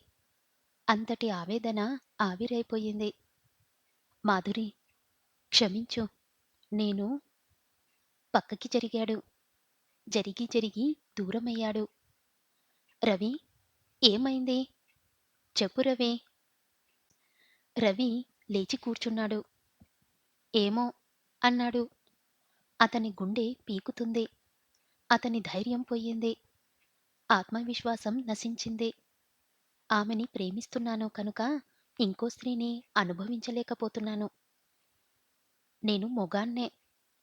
A: అంతటి ఆవేదన ఆవిరైపోయింది. మాధురి, క్షమించు. నేను పక్కకి జరిగాడు. జరిగి జరిగి దూరమయ్యాడు. రవి, ఏమైంది? చెప్పు రవి. రవి లేచి కూర్చున్నాడు. ఏమో అన్నాడు. అతని గుండె పీకుతుంది. అతని ధైర్యం పోయింది. ఆత్మవిశ్వాసం నశించింది. ఆమెని ప్రేమిస్తున్నాను కనుక ఇంకో స్త్రీని అనుభవించలేకపోతున్నాను. నేను మొగాన్నే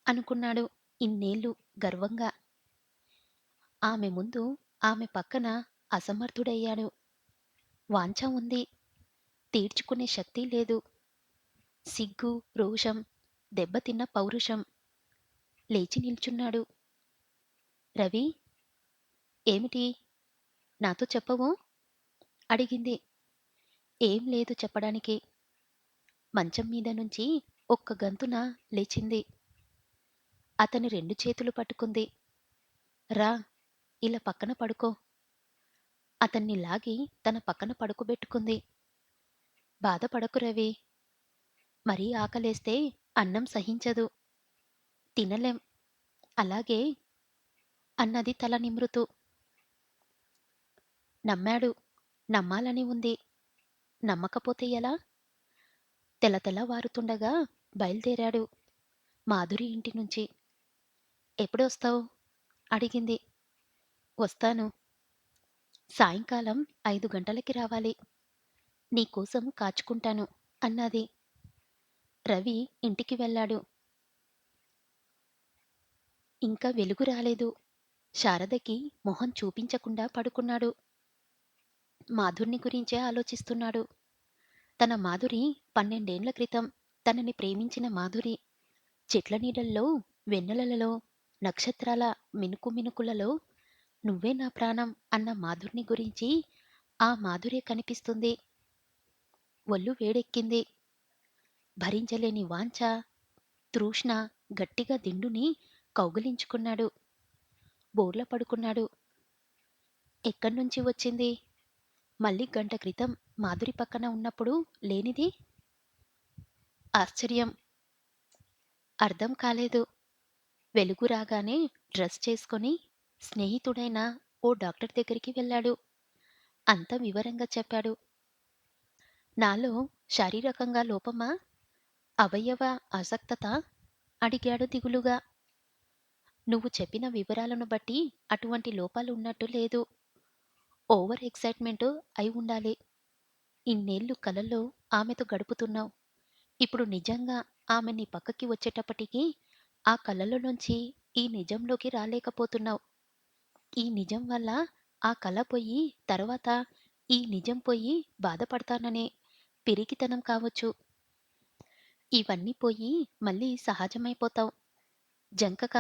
A: అనుకున్నాడు ఇన్నేళ్లు గర్వంగా. ఆమె ముందు, ఆమె పక్కన అసమర్థుడయ్యాడు. వాంఛ ఉంది. తీర్చుకునే శక్తి లేదు. సిగ్గు, రోషం, దెబ్బతిన్న పౌరుషం. లేచి నిల్చున్నాడు. రవి, ఏమిటి? నాతో చెప్పవు? అడిగింది. ఏం లేదు చెప్పడానికి. మంచం మీద నుంచి ఒక్క గంతున లేచింది. అతని 2 చేతులు పట్టుకుంది. రా, ఇలా పక్కన పడుకో. అతన్ని లాగి తన పక్కన పడుకోబెట్టుకుంది. బాధపడకు రవి. మరీ ఆకలేస్తే అన్నం సహించదు. తినలేం. అలాగే అన్నది తల నిమురుతూ. నమ్మాడు. నమ్మాలని ఉంది. నమ్మకపోతే ఎలా? తెలతెలవారుతుండగా బయల్దేరాడు మాధురి ఇంటి నుంచి. ఎప్పుడొస్తావు? అడిగింది. వస్తాను. సాయంకాలం 5 గంటలకి రావాలి. నీకోసం కాచుకుంటాను అన్నది. రవి ఇంటికి వెళ్ళాడు. ఇంకా వెలుగు రాలేదు. శారదకి మొహం చూపించకుండా పడుకున్నాడు. మాధుర్ని గురించే ఆలోచిస్తున్నాడు. తన మాధురి 12 క్రితం తనని ప్రేమించిన మాధురి. చెట్ల నీడల్లో, వెన్నెలలలో, నక్షత్రాల మినుకు మినుకులలో నువ్వే నా ప్రాణం అన్న మాధుర్ని గురించి ఆ మాధురే కనిపిస్తుంది. ఒళ్ళు వేడెక్కింది. భరించలేని వాంఛ, తృష్ణ గట్టిగా దిండుని కౌగిలించుకున్నాడు. బోర్ల పడుకున్నాడు. ఎక్కడ్నుంచి వచ్చింది? మళ్ళీ గంట క్రితం మాధురి పక్కన ఉన్నప్పుడు లేనిది? ఆశ్చర్యం. అర్థం కాలేదు. వెలుగు రాగానే డ్రెస్ చేసుకొని స్నేహితుడైన ఓ డాక్టర్ దగ్గరికి వెళ్ళాడు. అంత వివరంగా చెప్పాడు. నాలో శారీరకంగా లోపమా? అవయవ అసక్తత? అడిగాడు దిగులుగా. నువ్వు చెప్పిన వివరాలను బట్టి అటువంటి లోపాలు ఉన్నట్టు లేదు. ఓవర్ ఎక్సైట్మెంట్ అయి ఉండాలి. ఇన్నేళ్లు కలలో ఆమెతో గడుపుతున్నావు. ఇప్పుడు నిజంగా ఆమె నీ పక్కకి వచ్చేటప్పటికి ఆ కలలో నుంచి ఈ నిజంలోకి రాలేకపోతున్నావు. ఈ నిజం వల్ల ఆ కల పోయి తర్వాత ఈ నిజం పోయి బాధపడతాననే పిరికితనం కావచ్చు. ఇవన్నీ పోయి మళ్ళీ సహజమైపోతావు. జంకక,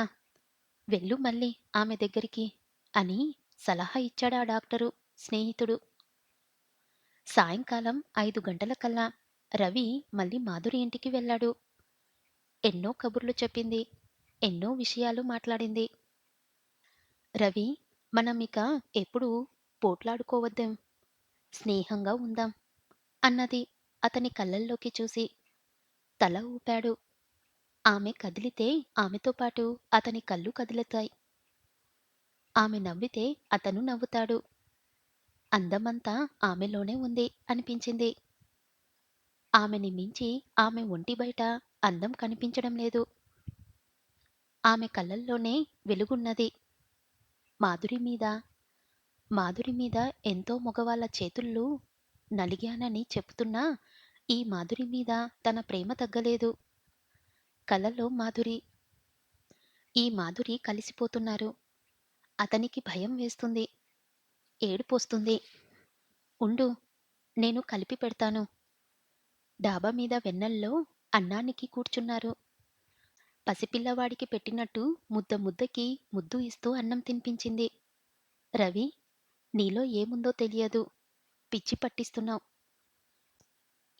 A: వెళ్ళు మళ్ళీ ఆమె దగ్గరికి అని సలహా ఇచ్చాడా డాక్టరు స్నేహితుడు. సాయంకాలం 5 గంటలకల్లా రవి మళ్ళీ మాధురి ఇంటికి వెళ్ళాడు. ఎన్నో కబుర్లు చెప్పింది. ఎన్నో విషయాలు మాట్లాడింది. రవి, మనమిక ఎప్పుడూ పోట్లాడుకోవద్దేం. స్నేహంగా ఉందాం అన్నది అతని కళ్ళల్లోకి చూసి. తల ఊపాడు. ఆమె కదిలితే ఆమెతో పాటు అతని కళ్ళు కదులుతాయి. ఆమె నవ్వితే అతను నవ్వుతాడు. అందమంతా ఆమెలోనే ఉంది అనిపించింది. ఆమెని మించి ఆమె ఒంటి బయట అందం కనిపించడం లేదు. ఆమె కళ్ళల్లోనే వెలుగున్నది. మాధురి మీద మాధురి మీద ఎంతో మగవాళ్ళ చేతుల్లో నలిగానని చెప్తున్నా, ఈ మాధురి మీద తన ప్రేమ తగ్గలేదు. కలలో మాధురి, ఈ మాధురి కలిసిపోతున్నారు. అతనికి భయం వేస్తుంది. ఏడుపొస్తుంది. ఉండు, నేను కలిపి పెడతాను. డాబా మీద వెన్నెల్లో అన్నానికి కూర్చున్నారు. పసిపిల్లవాడికి పెట్టినట్టు ముద్ద ముద్దకి ముద్దు ఇస్తూ అన్నం తినిపించింది. రవి, నీలో ఏముందో తెలియదు. పిచ్చి పట్టిస్తున్నావు.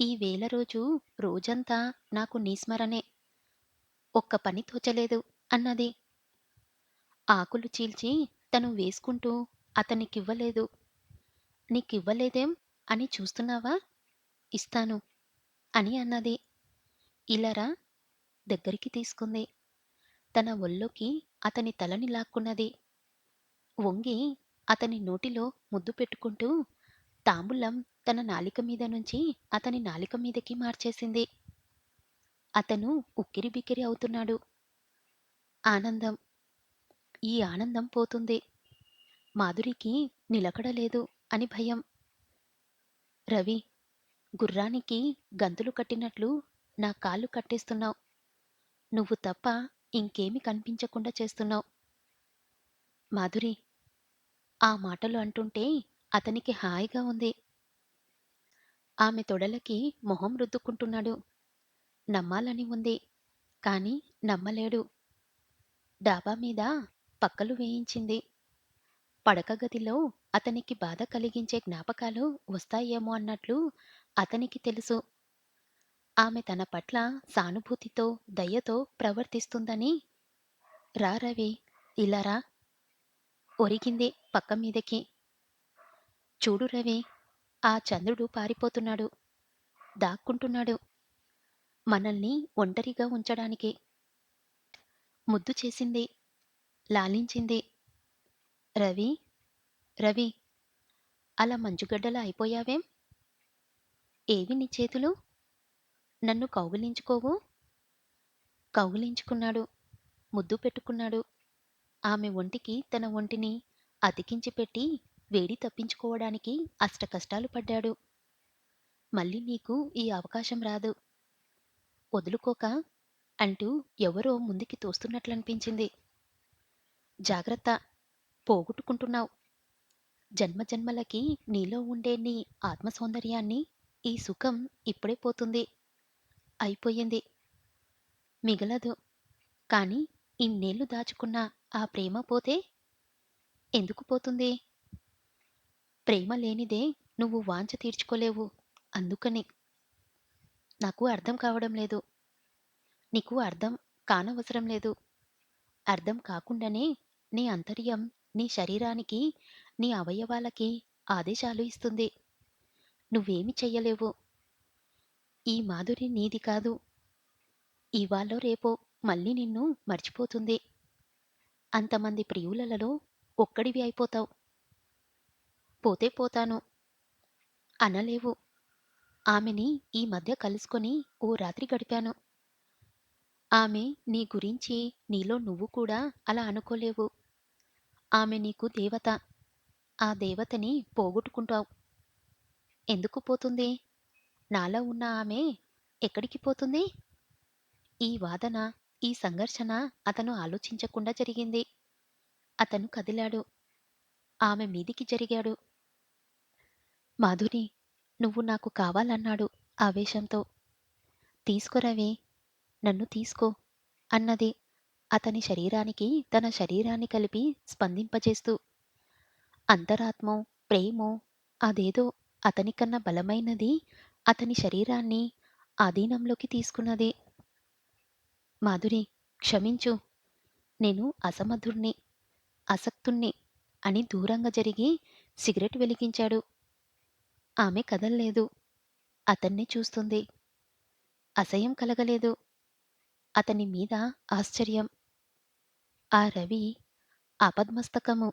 A: ఈ వేల రోజు రోజంతా నాకు నీ స్మరణే. ఒక్క పని తోచలేదు అన్నది. ఆకులు చీల్చి తను వేసుకుంటూ అతనికివ్వలేదు. నీకివ్వలేదేం అని చూస్తున్నావా? ఇస్తాను అని అన్నది. ఇలారా దగ్గరికి తీసుకుంది. తన ఒళ్ళోకి అతని తలని లాక్కున్నది. వంగి అతని నోటిలో ముద్దు పెట్టుకుంటూ తాంబూలం తన నాలిక మీద నుంచి అతని నాలిక మీదకి మార్చేసింది. అతను ఉక్కిరిబిక్కిరి అవుతున్నాడు. ఆనందం. ఈ ఆనందం పోతుంది. మాధురికి నిలకడలేదు అని భయం. రవి, గుర్రానికి గంతులు కట్టినట్లు నా కాళ్ళు కట్టేస్తున్నావు. నువ్వు తప్ప ఇంకేమి కనిపించకుండా చేస్తున్నావు. మాధురి, ఆ మాటలు అంటుంటే అతనికి హాయిగా ఉంది. ఆమె తొడలకి మొహం రుద్దుకుంటున్నాడు. నమ్మాలని ఉంది. కాని నమ్మలేడు. డాబా మీద పక్కలు వేయించింది. పడక గదిలో అతనికి బాధ కలిగించే జ్ఞాపకాలు వస్తాయేమో అన్నట్లు అతనికి తెలుసు. ఆమె తన పట్ల సానుభూతితో, దయతో ప్రవర్తిస్తుందని. రా రవి, ఇలా రా. ఒరిగింది పక్క మీదకి. చూడు రవి, ఆ చంద్రుడు పారిపోతున్నాడు. దాక్కుంటున్నాడు. మనల్ని ఒంటరిగా ఉంచడానికి. ముద్దు చేసింది. లాలించింది. రవి, రవి, అలా మంచుగడ్డలా అయిపోయావేం? ఏవి నీ చేతులు? నన్ను కౌగిలించుకోవు? కౌగిలించుకున్నాడు. ముద్దు పెట్టుకున్నాడు. ఆమె ఒంటికి తన ఒంటిని అతికించి పెట్టి వేడి తప్పించుకోవడానికి అష్టకష్టాలు పడ్డాడు. మళ్ళీ నీకు ఈ అవకాశం రాదు. వదులుకోక అంటూ ఎవరో ముందుకి తోస్తున్నట్లనిపించింది. జాగ్రత్త, పోగొట్టుకుంటున్నావు. జన్మజన్మలకి నీలో ఉండే నీ ఆత్మసౌందర్యాన్ని, ఈ సుఖం ఇప్పుడే పోతుంది. అయిపోయింది. మిగలదు. కాని ఇన్నేళ్లు దాచుకున్న ఆ ప్రేమ పోతే? ఎందుకు పోతుంది? ప్రేమ లేనిదే నువ్వు వాంఛ తీర్చుకోలేవు. అందుకని. నాకు అర్థం కావడం లేదు. నీకు అర్థం కానవసరం లేదు. అర్థం కాకుండానే నీ అంతర్యం నీ శరీరానికి, నీ అవయవాలకి ఆదేశాలు ఇస్తుంది. నువ్వేమి చెయ్యలేవు. ఈ మాధురి నీది కాదు. ఇవాళో రేపో మళ్ళీ నిన్ను మర్చిపోతుంది. అంతమంది ప్రియులలో ఒక్కడివి అయిపోతావు. పోతే పోతాను అనలేవు. ఆమెని ఈ మధ్య కలుసుకొని ఓ రాత్రి గడిపాను. ఆమె నీ గురించి నీలో నువ్వు కూడా అలా అనుకోలేవు. ఆమె నీకు దేవత. ఆ దేవతని పోగొట్టుకుంటావు. ఎందుకు పోతుంది? నాలో ఉన్న ఆమె ఎక్కడికి పోతుంది? ఈ వాదన, ఈ సంఘర్షణ అతను ఆలోచించకుండా జరిగింది. అతను కదిలాడు. ఆమె మీదికి జరిగాడు. మాధురి, నువ్వు నాకు కావాలన్నాడు ఆవేశంతో. తీసుకో రవి, నన్ను తీసుకో అన్నది అతని శరీరానికి తన శరీరాన్ని కలిపి స్పందింపజేస్తూ. అంతరాత్మో, ప్రేమో, అదేదో అతనికన్నా బలమైనది అతని శరీరాన్ని ఆధీనంలోకి తీసుకున్నది. మాధురి, క్షమించు. నేను అసమర్థుణ్ణి, అసక్తుణ్ణి అని దూరంగా జరిగి సిగరెట్ వెలిగించాడు. ఆమె కదల్లేదు. అతన్నే చూస్తుంది. అసహ్యం కలగలేదు. అతని మీద ఆశ్చర్యం. ఆ రవి ఆపద్మస్తకము.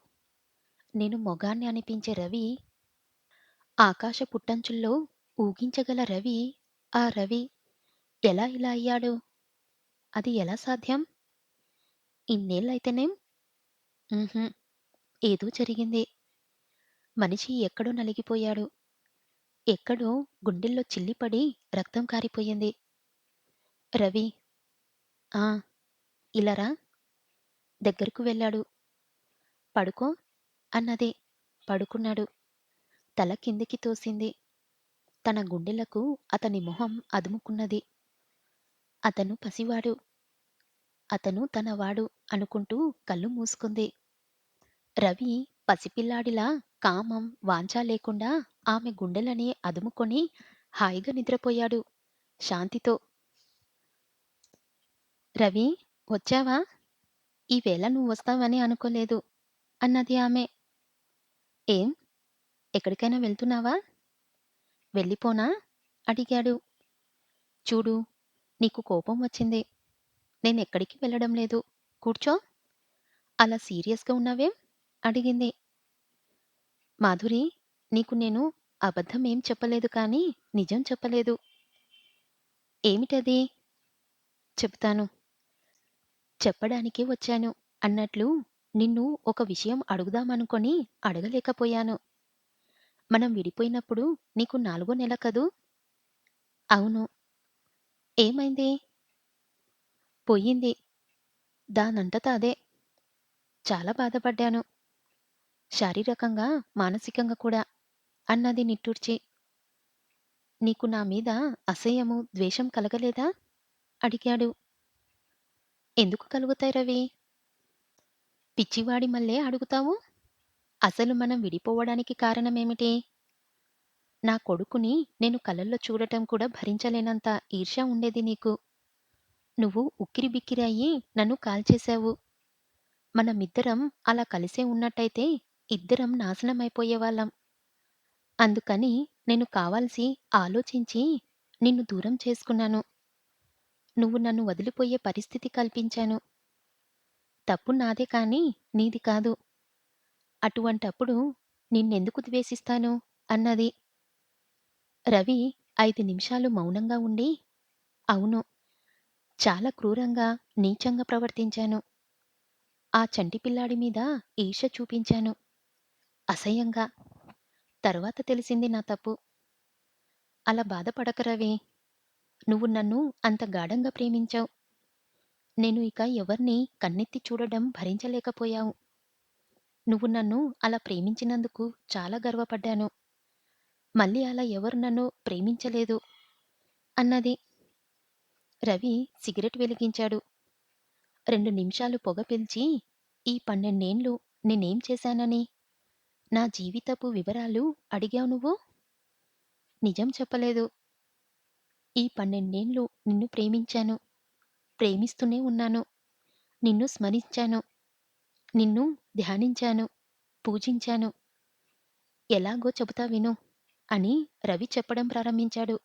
A: నేను మొగాన్ని అనిపించే రవి, ఆకాశ పుట్టంచుల్లో ఊగించగల రవి, ఆ రవి ఎలా ఇలా అయ్యాడు? అది ఎలా సాధ్యం? ఇన్నేళ్ళైతేనేం? హుహు. ఏదో జరిగింది. మనిషి ఎక్కడో నలిగిపోయాడు. ఎక్కడో గుండెల్లో చిల్లిపడి రక్తం కారిపోయింది. రవి, ఆ! ఇలా రా. దగ్గరకు వెళ్ళాడు. పడుకో అన్నది. పడుకున్నాడు. తల కిందికి తోసింది. తన గుండెలకు అతని మొహం అదుముకున్నది. అతను పసివాడు. అతను తనవాడు అనుకుంటూ కళ్ళు మూసుకుంది. రవి పసిపిల్లాడిలా కామం, వాంఛ లేకుండా ఆమె గుండెలని అదుముకొని హాయిగా నిద్రపోయాడు శాంతితో. రవి, వచ్చావా? ఈవేళ నువ్వొస్తావని అనుకోలేదు అన్నది ఆమె. ఏం? ఎక్కడికైనా వెళ్తున్నావా? వెళ్ళిపోనా? అడిగాడు. చూడు, నీకు కోపం వచ్చింది. నేనెక్కడికి వెళ్ళడం లేదు. కూర్చో. అలా సీరియస్‌గా ఉన్నావేం? అడిగింది. మాధురి, నీకు నేను అబద్ధం ఏం చెప్పలేదు కానీ నిజం చెప్పలేదు. ఏమిటది? చెప్తాను. చెప్పడానికే వచ్చాను అన్నట్లు నిన్ను ఒక విషయం అడుగుదామనుకొని అడగలేకపోయాను. మనం విడిపోయినప్పుడు నీకు 4 నెల కదూ? అవును. ఏమైంది? పోయింది. దానంతట అదే. చాలా బాధపడ్డాను. శారీరకంగా, మానసికంగా కూడా అన్నది నిట్టూర్చి. నీకు నా మీద అసహ్యము, ద్వేషం కలగలేదా? అడిగాడు. ఎందుకు కలుగుతాయి రవి? పిచ్చివాడి మల్లె అడుగుతావు? అసలు మనం విడిపోవడానికి కారణమేమిటి? నా కొడుకుని నేను కలల్లో చూడటం కూడా భరించలేనంత ఈర్ష్య ఉండేది నీకు. నువ్వు ఉక్కిరిబిక్కిరి అయ్యి నన్ను కాల్చేశావు. మనమిద్దరం అలా కలిసే ఉన్నట్టయితే ఇద్దరం నాశనమైపోయేవాళ్ళం. అందుకని నేను కావాల్సి ఆలోచించి నిన్ను దూరం చేసుకున్నాను. నువ్వు నన్ను వదిలిపోయే పరిస్థితి కల్పించాను. తప్పు నాదే కానీ నీది కాదు. అటువంటప్పుడు నిన్నెందుకు ద్వేషిస్తాను అన్నది. రవి 5 నిమిషాలు మౌనంగా ఉండి, అవును, చాలా క్రూరంగా, నీచంగా ప్రవర్తించాను. ఆ చంటి పిల్లాడి మీద ఈర్ష్య చూపించాను. అసహ్యంగా. తర్వాత తెలిసింది నా తప్పు. అలా బాధపడకు రవి. నువ్వు నన్ను అంత గాఢంగా ప్రేమించావు. నేను ఇక ఎవర్నీ కన్నెత్తి చూడడం భరించలేకపోయావు. నువ్వు నన్ను అలా ప్రేమించినందుకు చాలా గర్వపడ్డాను. మళ్ళీ అలా ఎవరు నన్ను ప్రేమించలేదు అన్నది. రవి సిగరెట్ వెలిగించాడు. 2 నిమిషాలు పొగ పీల్చి, ఈ 12 నేనేం చేశానని నా జీవితపు వివరాలు అడిగావు నువ్వు? నిజం చెప్పలేదు. ఈ 12 నిన్ను ప్రేమించాను. ప్రేమిస్తూనే ఉన్నాను. నిన్ను స్మరించాను. నిన్ను ధ్యానించాను. పూజించాను. ఎలాగో చెబుతా విను అని రవి చెప్పడం ప్రారంభించాడు.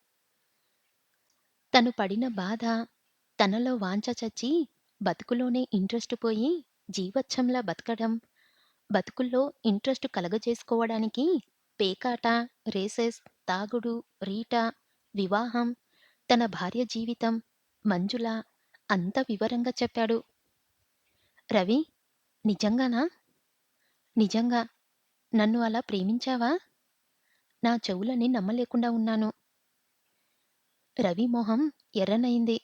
A: తను పడిన బాధ, తనలో వాంఛ చచ్చి బతుకులోనే ఇంట్రెస్ట్ పోయి జీవచ్ఛంలా బతకడం, బతుకుల్లో ఇంట్రెస్ట్ కలగజేసుకోవడానికి పేకాట, రేసెస్, తాగుడు, రీట, వివాహం, తన భార్య జీవితం, మంజుల అంత వివరంగా చెప్పాడు. రవి, నిజంగానా? నిజంగా. నన్ను అలా ప్రేమించావా? నా చెవులని నమ్మలేకుండా ఉన్నాను. రవి మొహం ఎర్రనయింది.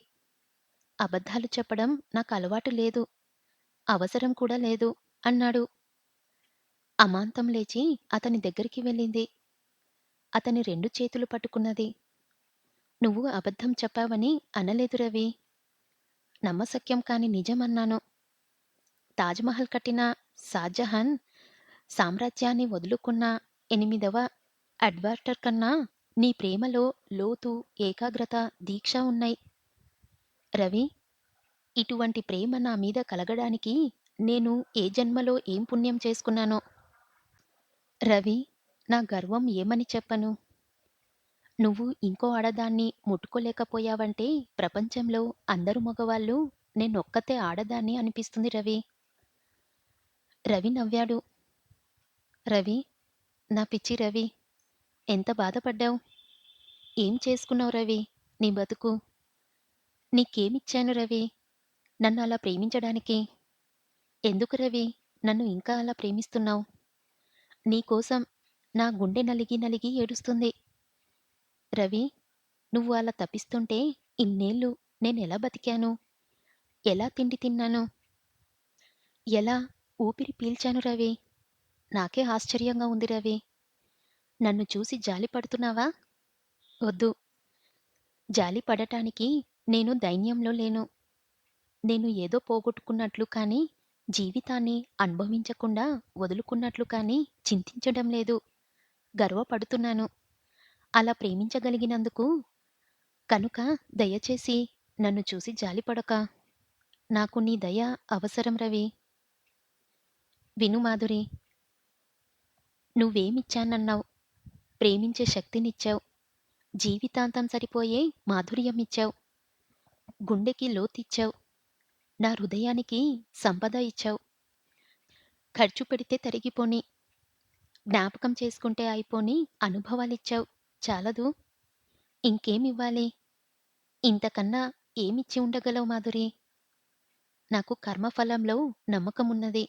A: అబద్ధాలు చెప్పడం నాకలవాటు లేదు. అవసరం కూడా లేదు అన్నాడు. అమాంతం లేచి అతని దగ్గరికి వెళ్ళింది. అతని 2 చేతులు పట్టుకున్నది. నువ్వు అబద్ధం చెప్పావని అనలేదు రవి. నమ్మశక్యం కాని నిజమన్నాను. తాజ్‌మహల్ కట్టిన షాజహాన్ సామ్రాజ్యాన్ని వదులుకున్న 8వ అడ్వాటర్ కన్నా నీ ప్రేమలో లోతు, ఏకాగ్రత, దీక్ష ఉన్నాయి. రవి, ఇటువంటి ప్రేమ నా మీద కలగడానికి నేను ఏ జన్మలో ఏం పుణ్యం చేసుకున్నానో. రవి, నా గర్వం ఏమని చెప్పను? నువ్వు ఇంకో ఆడదాన్ని ముట్టుకోలేకపోయావంటే ప్రపంచంలో అందరు మగవాళ్ళు నేనొక్కతే ఆడదాన్ని అనిపిస్తుంది రవి. రవి నవ్వాడు. రవి, నా పిచ్చి రవి, ఎంత బాధపడ్డావు? ఏం చేసుకున్నావు రవి నీ బతుకు? నీకేమిచ్చాను రవి నన్ను అలా ప్రేమించడానికి? ఎందుకు రవి నన్ను ఇంకా అలా ప్రేమిస్తున్నావు? నీకోసం నా గుండె నలిగి నలిగి ఏడుస్తుంది. రవి, నువ్వు అలా తపిస్తుంటే ఇన్నేళ్ళు నేనెలా బతికాను? ఎలా తిండి తిన్నాను? ఎలా ఊపిరి పీల్చాను రవి? నాకే ఆశ్చర్యంగా ఉంది రవి. నన్ను చూసి జాలి పడుతున్నావా? వద్దు. జాలి పడటానికి నేను దైన్యంలో లేను. నేను ఏదో పోగొట్టుకున్నట్లు కానీ, జీవితాన్ని అనుభవించకుండా వదులుకున్నట్లు కానీ చింతించడం లేదు. గర్వపడుతున్నాను. అలా ప్రేమించగలిగినందుకు. కనుక దయచేసి నన్ను చూసి జాలిపడక. నాకు నీ దయ అవసరం రవి. విను మాధురి, నువ్వేమిచ్చానన్నావు? ప్రేమించే శక్తినిచ్చావు. జీవితాంతం సరిపోయే మాధుర్యమిచ్చావు. గుండెకి లోతిచ్చావు. నా హృదయానికి సంపద ఇచ్చావు. ఖర్చు పెడితే తరిగిపోని, జ్ఞాపకం చేసుకుంటే అయిపోని అనుభవాలిచ్చావు. చాలదూ? ఇంకేమివ్వాలి? ఇంతకన్నా ఏమిచ్చి ఉండగలవు మాధురి? నాకు కర్మఫలంలో నమ్మకమున్నది.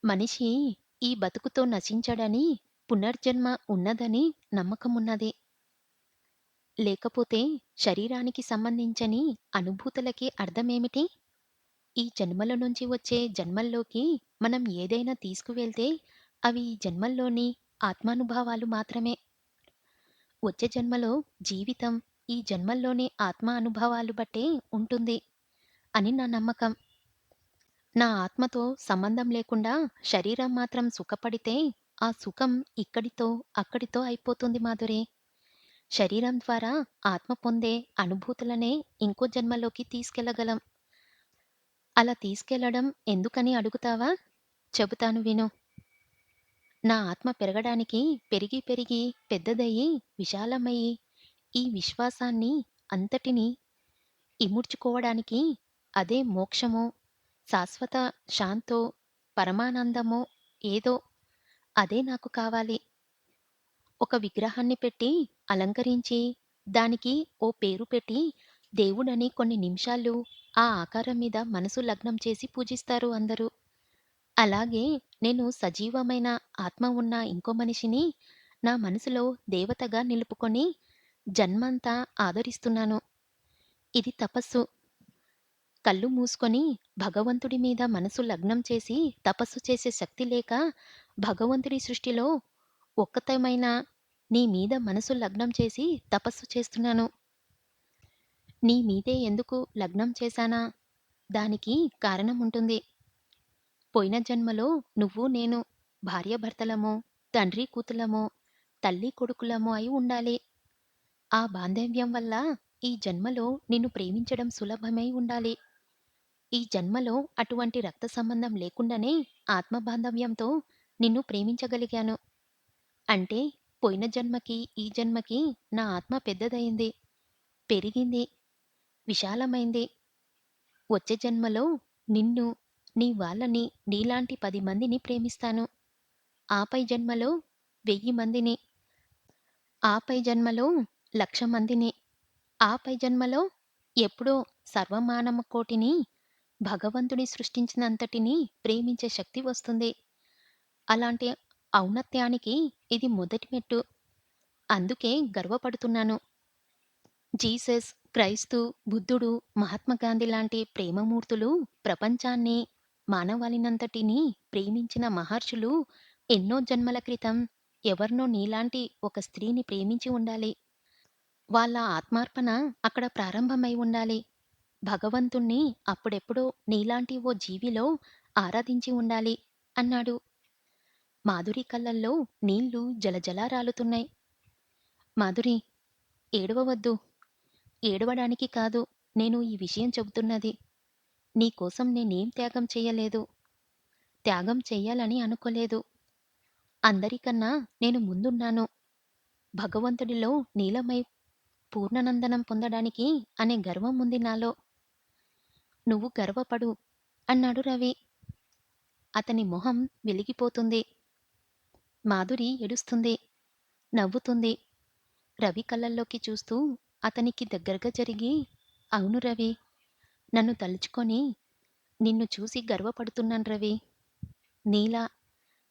A: మనిషి ఈ బతుకుతో నశించడని, పునర్జన్మ ఉన్నదని నమ్మకమున్నది. లేకపోతే శరీరానికి సంబంధించని అనుభూతులకి అర్థమేమిటి? ఈ జన్మల నుంచి వచ్చే జన్మల్లోకి మనం ఏదైనా తీసుకువెళ్తే అవి ఈ జన్మల్లోని ఆత్మానుభవాలు మాత్రమే. వచ్చే జన్మలో జీవితం ఈ జన్మల్లోని ఆత్మ అనుభవాలు బట్టే ఉంటుంది అని నా నమ్మకం. నా ఆత్మతో సంబంధం లేకుండా శరీరం మాత్రం సుఖపడితే ఆ సుఖం ఇక్కడితో అక్కడితో అయిపోతుంది మాధురి. శరీరం ద్వారా ఆత్మ పొందే అనుభూతులనే ఇంకో జన్మలోకి తీసుకెళ్లగలం. అలా తీసుకెళ్లడం ఎందుకని అడుగుతావా? చెబుతాను విను. నా ఆత్మ పెరగడానికి పెరిగి పెరిగి పెద్దదయ్యి విశాలమయ్యి ఈ విశ్వాసాన్ని అంతటినీ ఇముడ్చుకోవడానికి అదే మోక్షమో, శాశ్వత శాంతో, పరమానందమో ఏదో అదే నాకు కావాలి. ఒక విగ్రహాన్ని పెట్టి అలంకరించి దానికి ఓ పేరు పెట్టి దేవుడని కొన్ని నిమిషాలు ఆ ఆకారం మీద మనసు లగ్నం చేసి పూజిస్తారు అందరూ. అలాగే నేను సజీవమైన ఆత్మ ఉన్న ఇంకో మనిషిని నా మనసులో దేవతగా నిలుపుకొని జన్మంతా ఆదరిస్తున్నాను. ఇది తపస్సు. కళ్ళు మూసుకొని భగవంతుడి మీద మనసు లగ్నం చేసి తపస్సు చేసే శక్తి లేక భగవంతుడి సృష్టిలో ఒక్కతమైన నీ మీద మనసు లగ్నం చేసి తపస్సు చేస్తున్నాను. నీ మీదే ఎందుకు లగ్నం చేశానా? దానికి కారణం ఉంటుంది. పోయిన జన్మలో నువ్వు నేను భార్యాభర్తలమో, తండ్రి కూతులమో, తల్లి కొడుకులమో అయి ఉండాలి. ఆ బాంధవ్యం వల్ల ఈ జన్మలో నిన్ను ప్రేమించడం సులభమై ఉండాలి. ఈ జన్మలో అటువంటి రక్త సంబంధం లేకుండానే ఆత్మ బాంధవ్యంతో నిన్ను ప్రేమించగలిగాను. అంటే పోయిన జన్మకి, ఈ జన్మకి నా ఆత్మ పెద్దదయింది, పెరిగింది, విశాలమైంది. వచ్చే జన్మలో నిన్ను, నీ వాళ్ళని, నీలాంటి 10 మందిని ప్రేమిస్తాను. ఆపై జన్మలో 1000 మందిని, ఆపై జన్మలో 1,00,000 మందిని, ఆపై జన్మలో ఎప్పుడో సర్వమానవ కోటిని భగవంతుడి సృష్టించినంతటినీ ప్రేమించే శక్తి వస్తుంది. అలాంటి ఔన్నత్యానికి ఇది మొదటి మెట్టు. అందుకే గర్వపడుతున్నాను. జీసస్, క్రైస్తు, బుద్ధుడు, మహాత్మాగాంధీ లాంటి ప్రేమమూర్తులు ప్రపంచాన్ని, మానవాళినంతటినీ ప్రేమించిన మహర్షులు ఎన్నో జన్మల క్రితం ఎవరినో నీలాంటి ఒక స్త్రీని ప్రేమించి ఉండాలి. వాళ్ళ ఆత్మార్పణ అక్కడ ప్రారంభమై ఉండాలి. భగవంతుణ్ణి అప్పుడెప్పుడో నీలాంటి ఓ జీవిలో ఆరాధించి ఉండాలి అన్నాడు. మాధురి కళ్ళల్లో నీళ్లు జలజలా రాలుతున్నాయి. మాధురి, ఏడవవద్దు. ఏడవడానికి కాదు నేను ఈ విషయం చెబుతున్నది. నీకోసం నేనేం త్యాగం చెయ్యలేదు. త్యాగం చెయ్యాలని అనుకోలేదు. అందరికన్నా నేను ముందున్నాను. భగవంతుడిలో నీలమై పూర్ణనందనం పొందడానికి అనే గర్వం ఉంది నాలో. నువ్వు గర్వపడు అన్నాడు రవి. అతని మొహం వెలిగిపోతుంది. మాధురి ఏడుస్తుంది, నవ్వుతుంది. రవి కళ్ళల్లోకి చూస్తూ అతనికి దగ్గరగా జరిగి, అవును రవి, నన్ను తలుచుకొని నిన్ను చూసి గర్వపడుతున్నాను రవి. నీలా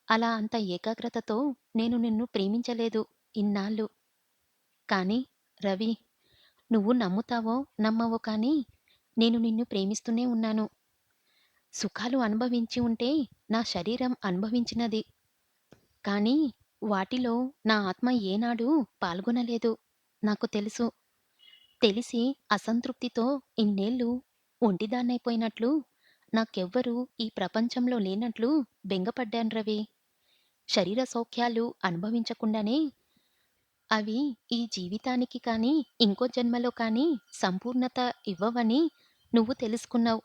A: అలా అంత ఏకాగ్రతతో నేను నిన్ను ప్రేమించలేదు ఇన్నాళ్ళు. కానీ రవి, నువ్వు నమ్ముతావో, నమ్మవో కానీ నేను నిన్ను ప్రేమిస్తూనే ఉన్నాను. సుఖాలు అనుభవించి ఉంటే నా శరీరం అనుభవించినది. కానీ వాటిలో నా ఆత్మ ఏనాడూ పాల్గొనలేదు. నాకు తెలుసు. తెలిసి అసంతృప్తితో ఇన్నేళ్ళు ఒంటిదాన్నయిపోయినట్లు, నాకెవ్వరూ ఈ ప్రపంచంలో లేనట్లు బెంగపడ్డాను రవి. శరీర సౌఖ్యాలు అనుభవించకుండానే అవి ఈ జీవితానికి కానీ, ఇంకో జన్మలో కానీ సంపూర్ణత ఇవ్వవని నువ్వు తెలుసుకున్నావు.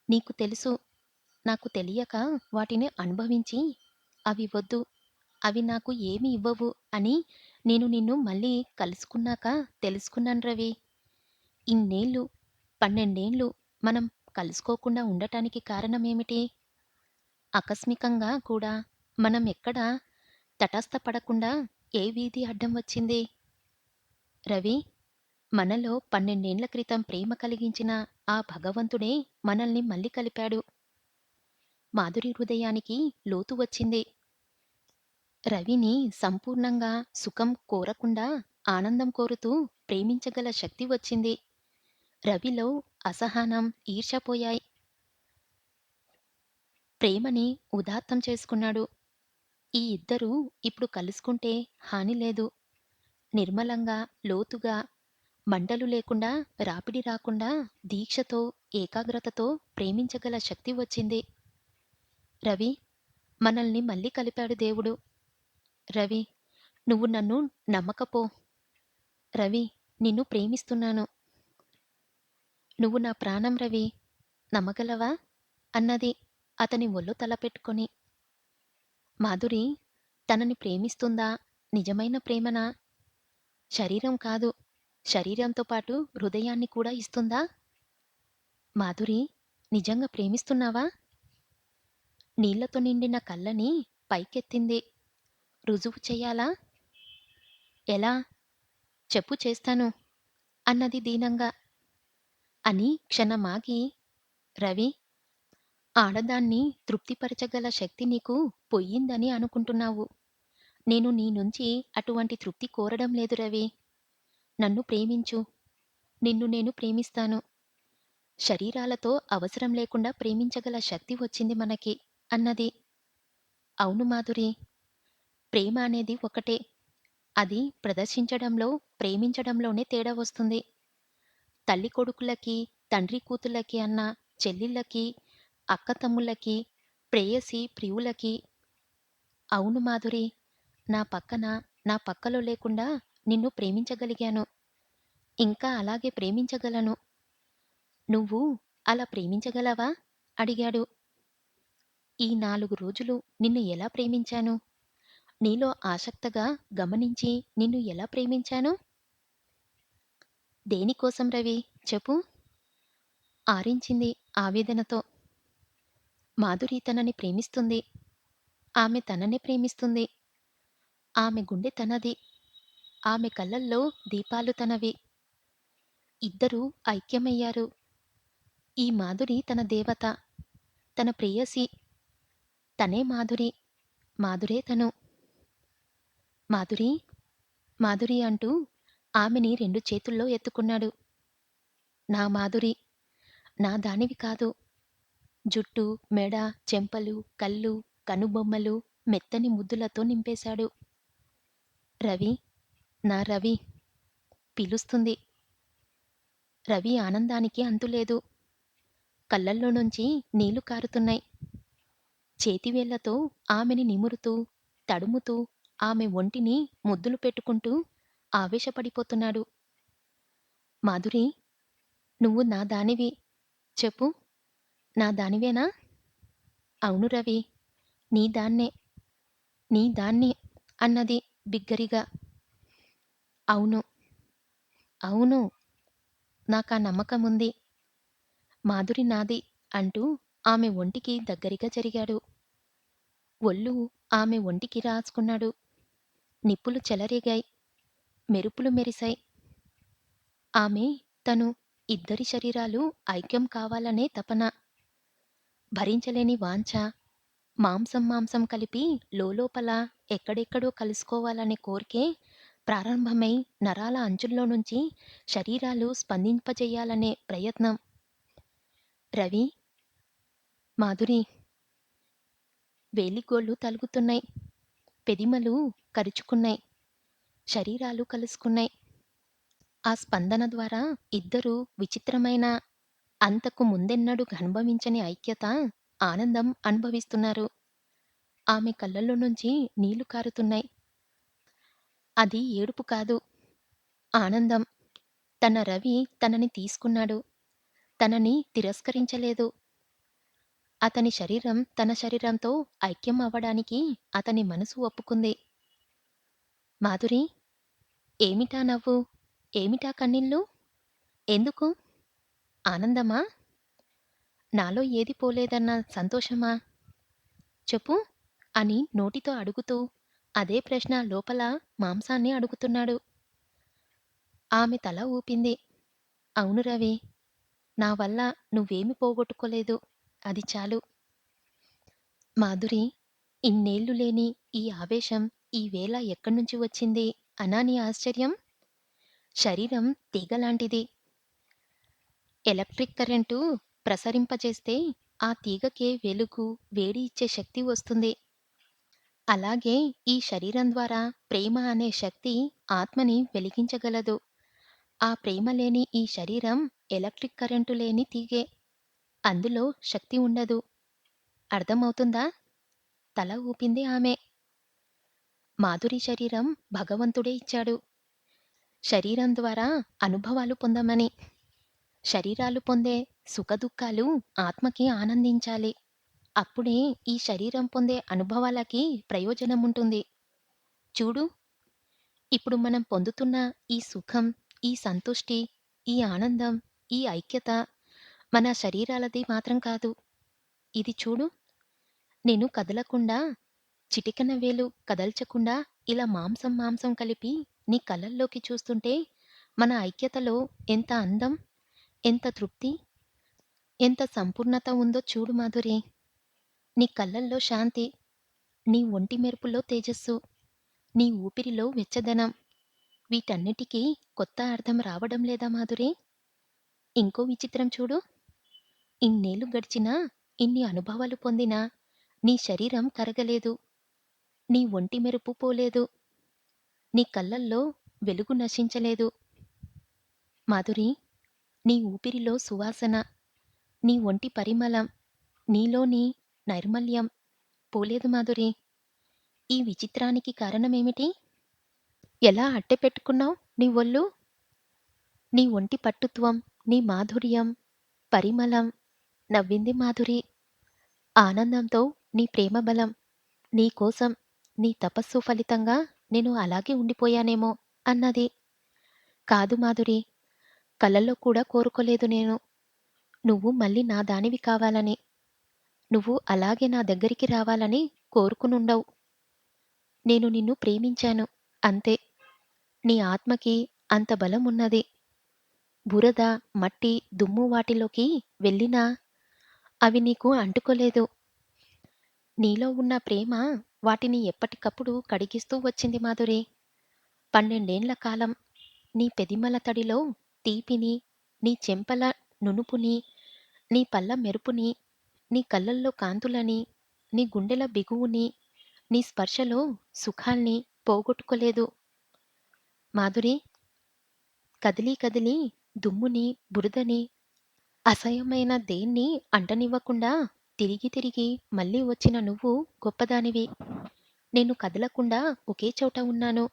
A: నీకు తెలుసు. నాకు తెలియక వాటిని అనుభవించి, అవి వద్దు, అవి నాకు ఏమి ఇవ్వవు అని నేను నిన్ను మళ్ళీ కలుసుకున్నాక తెలుసుకున్నాను రవి. ఇన్నేళ్ళు, 12 మనం కలుసుకోకుండా ఉండటానికి కారణమేమిటి? ఆకస్మికంగా కూడా మనం ఎక్కడ తటస్థపడకుండా ఏ వీధి అడ్డం వచ్చింది? రవి, మనలో 12 క్రితం ప్రేమ కలిగించిన ఆ భగవంతుడే మనల్ని మళ్ళీ కలిపాడు. మాధురి హృదయానికి లోతు వచ్చింది. రవిని సంపూర్ణంగా సుఖం కోరకుండా ఆనందం కోరుతూ ప్రేమించగల శక్తి వచ్చింది. రవిలో అసహనం, ఈర్ష్య పోయాయి. ప్రేమని ఉదాత్తం చేసుకున్నాడు. ఈ ఇద్దరూ ఇప్పుడు కలుసుకుంటే హాని లేదు. నిర్మలంగా, లోతుగా, మంటలు లేకుండా, రాపిడి రాకుండా దీక్షతో, ఏకాగ్రతతో ప్రేమించగల శక్తి వచ్చింది. రవి, మనల్ని మళ్ళీ కలిపాడు దేవుడు. రవి, నువ్వు నన్ను నమ్మకపో. రవి, నిన్ను ప్రేమిస్తున్నాను. నువ్వు నా ప్రాణం రవి. నమ్మగలవా? అన్నది అతని ఒళ్ళో తలపెట్టుకొని. మాధురి తనని ప్రేమిస్తుందా? నిజమైన ప్రేమనా? శరీరం కాదు, శరీరంతో పాటు హృదయాన్ని కూడా ఇస్తుందా? మాధురి, నిజంగా ప్రేమిస్తున్నావా? నీళ్లతో నిండిన కళ్ళని పైకెత్తింది. రుజువు చెయ్యాలా? ఎలా? చెప్పు చేస్తాను అన్నది దీనంగా. అని క్షణమాగి, రవి, ఆడదాన్ని తృప్తిపరచగల శక్తి నీకు పొయ్యిందని అనుకుంటున్నావు. నేను నీ నుంచి అటువంటి తృప్తి కోరడం లేదు రవి. నన్ను ప్రేమించు. నిన్ను నేను ప్రేమిస్తాను. శరీరాలతో అవసరం లేకుండా ప్రేమించగల శక్తి వచ్చింది మనకి అన్నది. అవును మాధురి, ప్రేమ అనేది ఒకటే. అది ప్రదర్శించడంలో, ప్రేమించడంలోనే తేడా వస్తుంది. తల్లి కొడుకులకి, తండ్రి కూతుళ్ళకి అన్న, చెల్లిళ్ళకి, అక్క తమ్ముళ్ళకి, ప్రేయసి ప్రియులకి. అవును మాధురి, నా పక్కన, నా పక్కలో లేకుండా నిన్ను ప్రేమించగలిగాను. ఇంకా అలాగే ప్రేమించగలను. నువ్వు అలా ప్రేమించగలవా? అడిగాడు. ఈ 4 రోజులు నిన్ను ఎలా ప్రేమించాను? నీలో ఆసక్తగా గమనించి నిన్ను ఎలా ప్రేమించాను? దేనికోసం రవి? చెప్పు? ఆరించింది ఆవేదనతో. మాధురి తనని ప్రేమిస్తుంది. ఆమె తననే ప్రేమిస్తుంది. ఆమె గుండె తనది. ఆమె కళ్ళల్లో దీపాలు తనవి. ఇద్దరూ ఐక్యమయ్యారు. ఈ మాధురి తన దేవత, తన ప్రేయసి. తనే మాధురి, మాధురే తను. మాధురీ, మాధురి అంటూ ఆమెని 2 చేతుల్లో ఎత్తుకున్నాడు. నా మాధురి, నా దానివి కాదు. జుట్టు, మెడ, చెంపలు, కళ్ళు, కనుబొమ్మలు మెత్తని ముద్దులతో నింపేశాడు. రవి, నా రవి పిలుస్తుంది. రవి ఆనందానికి అంతులేదు. కళ్ళల్లో నుంచి నీళ్లు కారుతున్నాయి. చేతివేళ్లతో ఆమెని నిమురుతూ, తడుముతూ, ఆమె ఒంటిని ముద్దులు పెట్టుకుంటూ ఆవేశపడిపోతున్నాడు. మాధురి, నువ్వు నా దానివి. చెప్పు, నా దానివేనా? అవును రవి, నీ దాన్నే. నీ దాన్ని అన్నది బిగ్గరగా. అవును, అవును, నాకా నమ్మకముంది. మాధురి నాది అంటూ ఆమె ఒంటికి దగ్గరగా జరిగాడు. ఒళ్ళు ఆమె ఒంటికి రాసుకున్నాడు. నిప్పులు చెలరేగాయి. మెరుపులు మెరిశాయి. ఆమె, తను, ఇద్దరి శరీరాలు ఐక్యం కావాలనే తపన. భరించలేని వాంఛ, మాంసం మాంసం కలిపి లోలోపల ఎక్కడెక్కడో కలుసుకోవాలనే కోరికే ప్రారంభమై నరాల అంచుల్లో నుంచి శరీరాలు స్పందింపజేయాలనే ప్రయత్నం. రవి, మాధురి, వేలిగోళ్ళు తలుగుతున్నాయి. పెదిమలు కరుచుకున్నాయి. శరీరాలు కలుసుకున్నాయి. ఆ స్పందన ద్వారా ఇద్దరూ విచిత్రమైన, అంతకు ముందెన్నడూ అనుభవించని ఐక్యత, ఆనందం అనుభవిస్తున్నారు. ఆమె కళ్ళల్లో నుంచి నీళ్లు కారుతున్నాయి. అది ఏడుపు కాదు, ఆనందం. తన రవి తనని తీసుకున్నాడు. తనని తిరస్కరించలేదు. అతని శరీరం తన శరీరంతో ఐక్యం అవ్వడానికి అతని మనసు ఒప్పుకుంది. మాధురి, ఏమిటా నవ్వు? ఏమిటా కన్నీళ్ళు? ఎందుకు? ఆనందమా? నాలో ఏది పోలేదన్న సంతోషమా? చెప్పు అని నోటితో అడుగుతూ అదే ప్రశ్న లోపల మాంసాన్ని అడుగుతున్నాడు. ఆమె తల ఊపింది. అవును రవి, నా వల్ల నువ్వేమి పోగొట్టుకోలేదు. అది చాలు. మాధురి, ఇన్నేళ్లు లేని ఈ ఆవేశం ఈవేళ ఎక్కడ్నుంచి వచ్చింది అనా నీ ఆశ్చర్యం? శరీరం తీగలాంటిది. ఎలక్ట్రిక్ కరెంటు ప్రసరింపజేస్తే ఆ తీగకే వెలుగు, వేడి ఇచ్చే శక్తి వస్తుంది. అలాగే ఈ శరీరం ద్వారా ప్రేమ అనే శక్తి ఆత్మని వెలిగించగలదు. ఆ ప్రేమ లేని ఈ శరీరం ఎలక్ట్రిక్ కరెంటు లేని తీగే. అందులో శక్తి ఉండదు. అర్థమవుతుందా? తల ఊపింది ఆమె. మాధురి శరీరం భగవంతుడే ఇచ్చాడు. శరీరం ద్వారా అనుభవాలు పొందమని. శరీరాలు పొందే సుఖదుఖాలు ఆత్మకి ఆనందించాలి. అప్పుడే ఈ శరీరం పొందే అనుభవాలకి ప్రయోజనముంటుంది. చూడు, ఇప్పుడు మనం పొందుతున్న ఈ సుఖం, ఈ సంతుష్టి, ఈ ఆనందం, ఈ ఐక్యత మన శరీరాలది మాత్రం కాదు. ఇది చూడు, నేను కదలకుండా, చిటికెన వేలు కదల్చకుండా ఇలా మాంసం మాంసం కలిపి నీ కళ్ళల్లోకి చూస్తుంటే మన ఐక్యతలో ఎంత అందం, ఎంత తృప్తి, ఎంత సంపూర్ణత ఉందో చూడు మాధురి. నీ కళ్ళల్లో శాంతి, నీ ఒంటి మెరుపులో తేజస్సు, నీ ఊపిరిలో వెచ్చదనం. వీటన్నిటికీ కొత్త అర్థం రావడం లేదా మాధురి? ఇంకో విచిత్రం చూడు. ఇన్నేళ్లు గడిచినా, ఇన్ని అనుభవాలు పొందినా నీ శరీరం కరగలేదు. నీ ఒంటి మెరుపు పోలేదు. నీ కళ్ళల్లో వెలుగు నశించలేదు. మాధురి, నీ ఊపిరిలో సువాసన, నీ ఒంటి పరిమళం, నీలోని నైర్మల్యం పోలేదు మాధురి. ఈ విచిత్రానికి కారణమేమిటి? ఎలా అట్టెపెట్టుకున్నావు నీ ఒళ్ళు? నీ ఒంటి పట్టుత్వం, నీ మాధుర్యం, పరిమళం. నవ్వింది మాధురి. ఆనందంతో నీ ప్రేమ బలం, నీ కోసం, నీ తపస్సు ఫలితంగా నేను అలాగే ఉండిపోయానేమో అన్నది. కాదు మాధురి, కలలో కూడా కోరుకోలేదు నేను. నువ్వు మళ్ళీ నా దానివి కావాలని. నువ్వు అలాగే నా దగ్గరికి రావాలని కోరుకునుండవు. నేను నిన్ను ప్రేమించాను, అంతే. నీ ఆత్మకి అంత బలం ఉన్నది. బురద, మట్టి, దుమ్ము వాటిలోకి వెళ్ళినా అవి నీకు అంటుకోలేదు. నీలో ఉన్న ప్రేమ వాటిని ఎప్పటికప్పుడు కడిగిస్తూ వచ్చింది మాధురి. 12 కాలం నీ పెదిమల తడిలో తీపిని, నీ చెంపల నునుపుని, నీ పళ్ళ మెరుపుని, నీ కళ్ళల్లో కాంతులని, నీ గుండెల బిగువుని, నీ స్పర్శలో సుఖాల్ని పోగొట్టుకోలేదు. మాధురి, కదిలి కదిలి దుమ్ముని, బురదని, అసహ్యమైన దేన్ని అంటనివ్వకుండా తిరిగి తిరిగి మళ్ళీ వచ్చిన నువ్వు గొప్పదానివి. నేను కదలకుండా ఒకే చోట ఉన్నాను.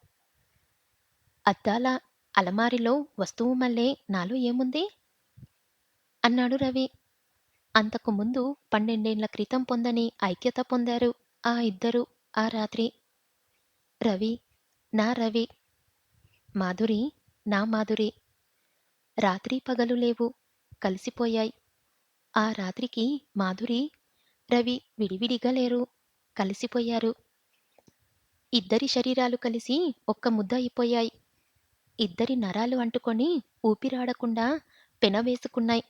A: అద్దాల అలమారిలో వస్తువు మళ్ళే నాలో ఏముంది? అన్నాడు రవి. అంతకు ముందు 12 క్రితం పొందని ఐక్యత పొందారు ఆ ఇద్దరు ఆ రాత్రి. రవి, నా రవి. మాధురి, నా మాధురి. రాత్రి పగలు లేవు, కలిసిపోయాయి. ఆ రాత్రికి మాధురి, రవి విడివిడిగా లేరు, కలిసిపోయారు. ఇద్దరి శరీరాలు కలిసి ఒక్క ముద్ద అయిపోయాయి. ఇద్దరి నరాలు అంటుకొని ఊపిరాడకుండా పెనవేసుకున్నాయి.